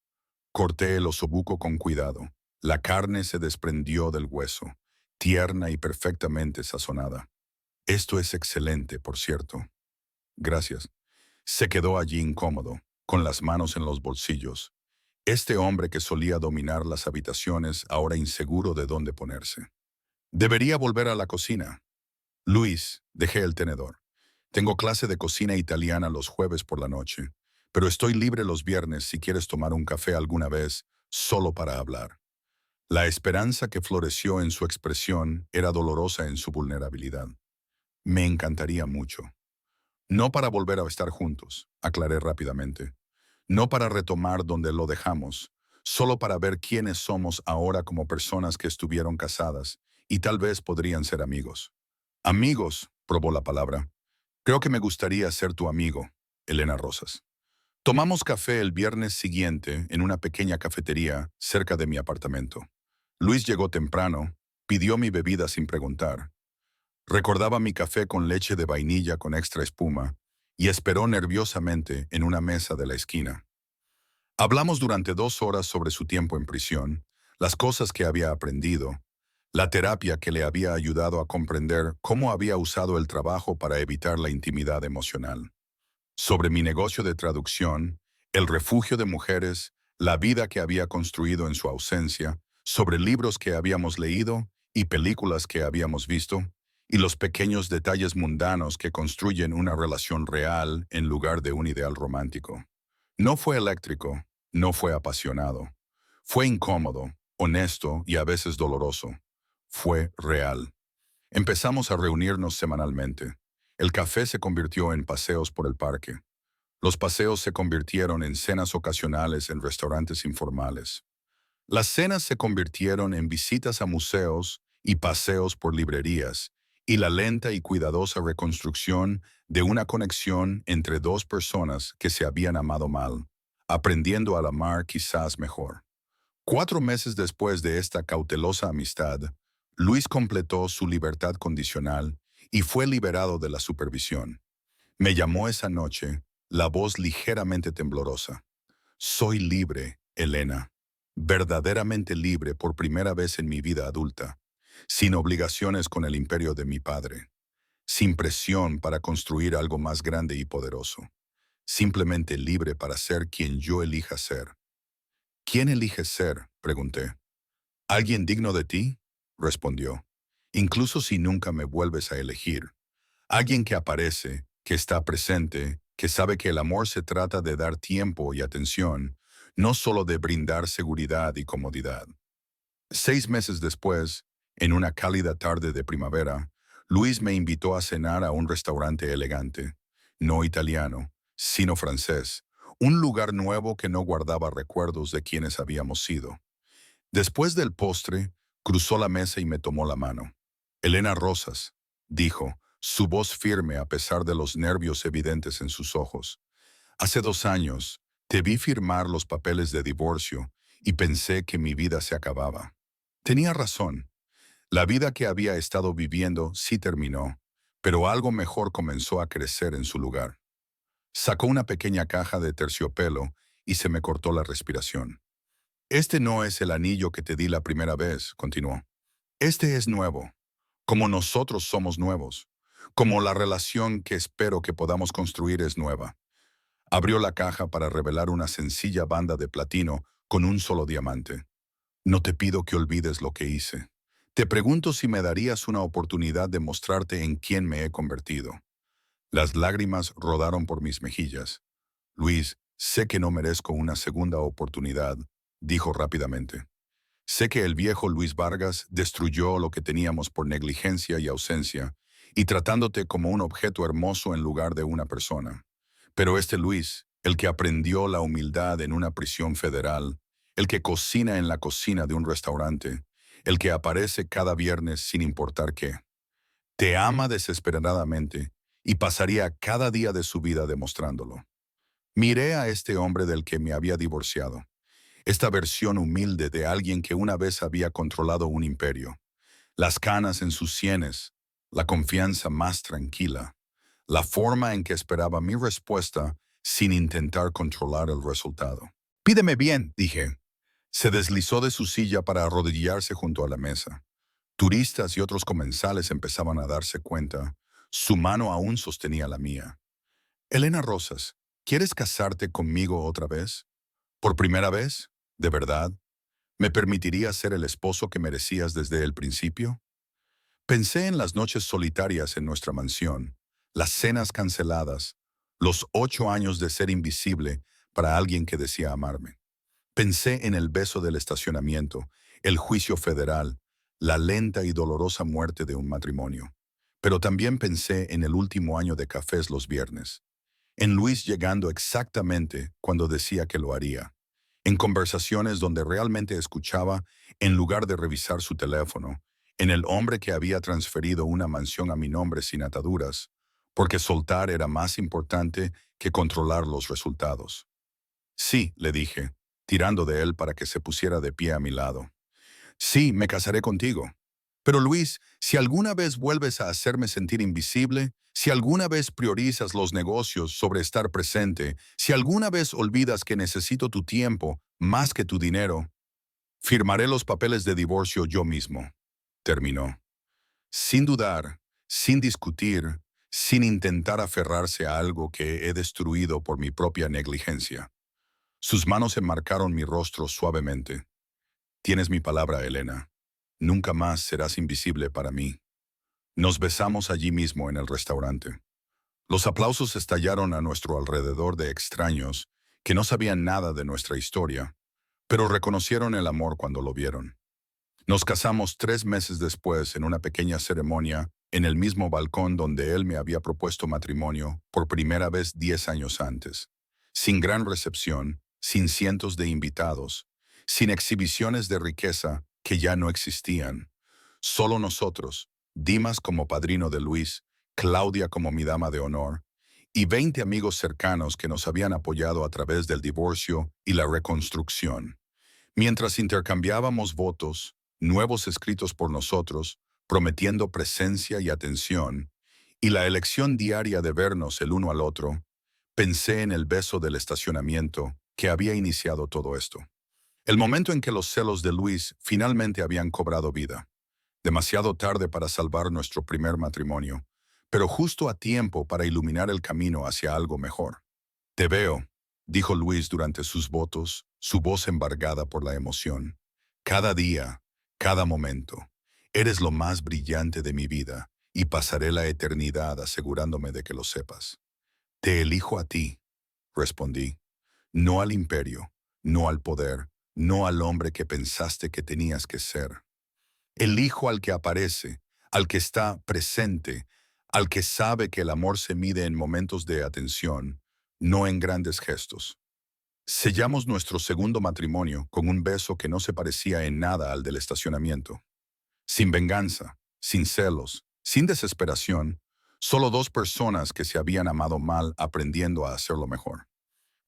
A: Corté el osobuco con cuidado. La carne se desprendió del hueso, tierna y perfectamente sazonada. Esto es excelente, por cierto. Gracias. Se quedó allí incómodo, con las manos en los bolsillos. Este hombre que solía dominar las habitaciones, ahora inseguro de dónde ponerse. Debería volver a la cocina. Luis, dejé el tenedor. Tengo clase de cocina italiana los jueves por la noche, pero estoy libre los viernes si quieres tomar un café alguna vez, solo para hablar. La esperanza que floreció en su expresión era dolorosa en su vulnerabilidad. Me encantaría mucho. No para volver a estar juntos, aclaré rápidamente. No para retomar donde lo dejamos, solo para ver quiénes somos ahora como personas que estuvieron casadas y tal vez podrían ser amigos. Amigos, probó la palabra. Creo que me gustaría ser tu amigo, Elena Rosas. Tomamos café el viernes siguiente en una pequeña cafetería cerca de mi apartamento. Luis llegó temprano, pidió mi bebida sin preguntar. Recordaba mi café con leche de vainilla con extra espuma y esperó nerviosamente en una mesa de la esquina. Hablamos durante 2 horas sobre su tiempo en prisión, las cosas que había aprendido, la terapia que le había ayudado a comprender cómo había usado el trabajo para evitar la intimidad emocional. Sobre mi negocio de traducción, el refugio de mujeres, la vida que había construido en su ausencia, sobre libros que habíamos leído y películas que habíamos visto, y los pequeños detalles mundanos que construyen una relación real en lugar de un ideal romántico. No fue eléctrico, no fue apasionado. Fue incómodo, honesto y a veces doloroso. Fue real. Empezamos a reunirnos semanalmente. El café se convirtió en paseos por el parque. Los paseos se convirtieron en cenas ocasionales en restaurantes informales. Las cenas se convirtieron en visitas a museos y paseos por librerías, y la lenta y cuidadosa reconstrucción de una conexión entre dos personas que se habían amado mal, aprendiendo a amar quizás mejor. 4 meses después de esta cautelosa amistad, Luis completó su libertad condicional y fue liberado de la supervisión. Me llamó esa noche, la voz ligeramente temblorosa. Soy libre, Elena. Verdaderamente libre por primera vez en mi vida adulta, sin obligaciones con el imperio de mi padre, sin presión para construir algo más grande y poderoso, simplemente libre para ser quien yo elija ser. ¿Quién eliges ser?, pregunté. ¿Alguien digno de ti?, respondió. Incluso si nunca me vuelves a elegir. Alguien que aparece, que está presente, que sabe que el amor se trata de dar tiempo y atención, no solo de brindar seguridad y comodidad. 6 meses después, en una cálida tarde de primavera, Luis me invitó a cenar a un restaurante elegante, no italiano, sino francés, un lugar nuevo que no guardaba recuerdos de quienes habíamos sido. Después del postre, cruzó la mesa y me tomó la mano. Elena Rosas, dijo, su voz firme a pesar de los nervios evidentes en sus ojos. Hace 2 años, te vi firmar los papeles de divorcio y pensé que mi vida se acababa. Tenía razón. La vida que había estado viviendo sí terminó, pero algo mejor comenzó a crecer en su lugar. Sacó una pequeña caja de terciopelo y se me cortó la respiración. Este no es el anillo que te di la primera vez, continuó. Este es nuevo, como nosotros somos nuevos, como la relación que espero que podamos construir es nueva. Abrió la caja para revelar una sencilla banda de platino con un solo diamante. No te pido que olvides lo que hice. Te pregunto si me darías una oportunidad de mostrarte en quién me he convertido. Las lágrimas rodaron por mis mejillas. Luis, sé que no merezco una segunda oportunidad, dijo rápidamente. Sé que el viejo Luis Vargas destruyó lo que teníamos por negligencia y ausencia, y tratándote como un objeto hermoso en lugar de una persona. Pero este Luis, el que aprendió la humildad en una prisión federal, el que cocina en la cocina de un restaurante, el que aparece cada viernes sin importar qué, te ama desesperadamente y pasaría cada día de su vida demostrándolo. Miré a este hombre del que me había divorciado, esta versión humilde de alguien que una vez había controlado un imperio, las canas en sus sienes, la confianza más tranquila, la forma en que esperaba mi respuesta sin intentar controlar el resultado. Pídeme bien, dije. Se deslizó de su silla para arrodillarse junto a la mesa. Turistas y otros comensales empezaban a darse cuenta. Su mano aún sostenía la mía. Elena Rosas, ¿quieres casarte conmigo otra vez? ¿Por primera vez? ¿De verdad? ¿Me permitirías ser el esposo que merecías desde el principio? Pensé en las noches solitarias en nuestra mansión, las cenas canceladas, los 8 años de ser invisible para alguien que decía amarme. Pensé en el beso del estacionamiento, el juicio federal, la lenta y dolorosa muerte de un matrimonio. Pero también pensé en el último año de cafés los viernes, en Luis llegando exactamente cuando decía que lo haría, en conversaciones donde realmente escuchaba en lugar de revisar su teléfono, en el hombre que había transferido una mansión a mi nombre sin ataduras, porque soltar era más importante que controlar los resultados. Sí, le dije, tirando de él para que se pusiera de pie a mi lado. Sí, me casaré contigo. Pero Luis, si alguna vez vuelves a hacerme sentir invisible, si alguna vez priorizas los negocios sobre estar presente, si alguna vez olvidas que necesito tu tiempo más que tu dinero, firmaré los papeles de divorcio yo mismo. Terminó. Sin dudar, sin discutir, sin intentar aferrarse a algo que he destruido por mi propia negligencia. Sus manos enmarcaron mi rostro suavemente. Tienes mi palabra, Elena. Nunca más serás invisible para mí. Nos besamos allí mismo en el restaurante. Los aplausos estallaron a nuestro alrededor de extraños que no sabían nada de nuestra historia, pero reconocieron el amor cuando lo vieron. Nos casamos 3 meses después en una pequeña ceremonia en el mismo balcón donde él me había propuesto matrimonio por primera vez 10 años antes. Sin gran recepción, sin cientos de invitados, sin exhibiciones de riqueza que ya no existían. Solo nosotros, Dimas como padrino de Luis, Claudia como mi dama de honor, y 20 amigos cercanos que nos habían apoyado a través del divorcio y la reconstrucción. Mientras intercambiábamos votos, nuevos escritos por nosotros, prometiendo presencia y atención, y la elección diaria de vernos el uno al otro, pensé en el beso del estacionamiento que había iniciado todo esto. El momento en que los celos de Luis finalmente habían cobrado vida. Demasiado tarde para salvar nuestro primer matrimonio, pero justo a tiempo para iluminar el camino hacia algo mejor. Te veo, dijo Luis durante sus votos, su voz embargada por la emoción. Cada día, cada momento, eres lo más brillante de mi vida y pasaré la eternidad asegurándome de que lo sepas. Te elijo a ti, respondí, no al imperio, no al poder, no al hombre que pensaste que tenías que ser. El hijo al que aparece, al que está presente, al que sabe que el amor se mide en momentos de atención, no en grandes gestos. Sellamos nuestro segundo matrimonio con un beso que no se parecía en nada al del estacionamiento. Sin venganza, sin celos, sin desesperación, solo dos personas que se habían amado mal aprendiendo a hacerlo mejor.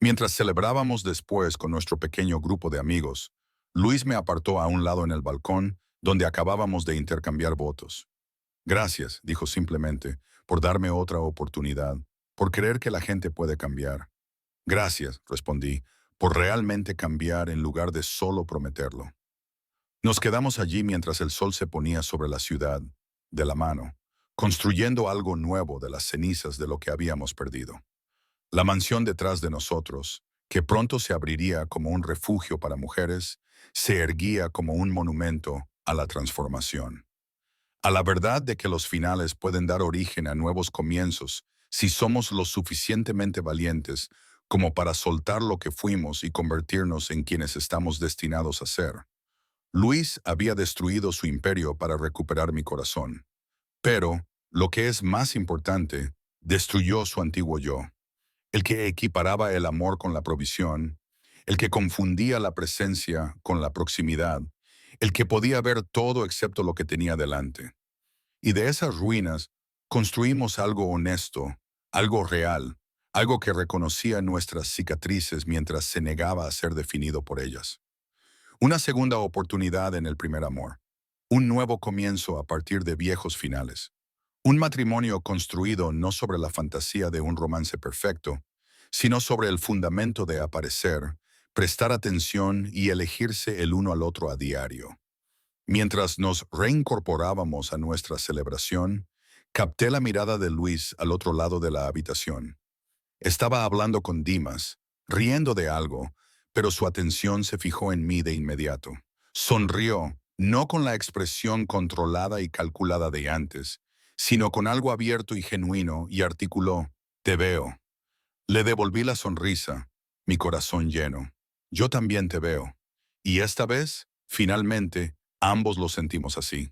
A: Mientras celebrábamos después con nuestro pequeño grupo de amigos, Luis me apartó a un lado en el balcón donde acabábamos de intercambiar votos. Gracias, dijo simplemente, por darme otra oportunidad, por creer que la gente puede cambiar. Gracias, respondí, por realmente cambiar en lugar de solo prometerlo. Nos quedamos allí mientras el sol se ponía sobre la ciudad, de la mano, construyendo algo nuevo de las cenizas de lo que habíamos perdido. La mansión detrás de nosotros, que pronto se abriría como un refugio para mujeres, se erguía como un monumento a la transformación. A la verdad de que los finales pueden dar origen a nuevos comienzos si somos lo suficientemente valientes como para soltar lo que fuimos y convertirnos en quienes estamos destinados a ser. Luis había destruido su imperio para recuperar mi corazón, pero, lo que es más importante, destruyó su antiguo yo, el que equiparaba el amor con la provisión, el que confundía la presencia con la proximidad, el que podía ver todo excepto lo que tenía delante. Y de esas ruinas construimos algo honesto, algo real, algo que reconocía nuestras cicatrices mientras se negaba a ser definido por ellas. Una segunda oportunidad en el primer amor. Un nuevo comienzo a partir de viejos finales. Un matrimonio construido no sobre la fantasía de un romance perfecto, sino sobre el fundamento de aparecer, prestar atención y elegirse el uno al otro a diario. Mientras nos reincorporábamos a nuestra celebración, capté la mirada de Luis al otro lado de la habitación. Estaba hablando con Dimas, riendo de algo, pero su atención se fijó en mí de inmediato. Sonrió, no con la expresión controlada y calculada de antes, sino con algo abierto y genuino, y articuló, «Te veo». Le devolví la sonrisa, mi corazón lleno. «Yo también te veo». Y esta vez, finalmente, ambos lo sentimos así.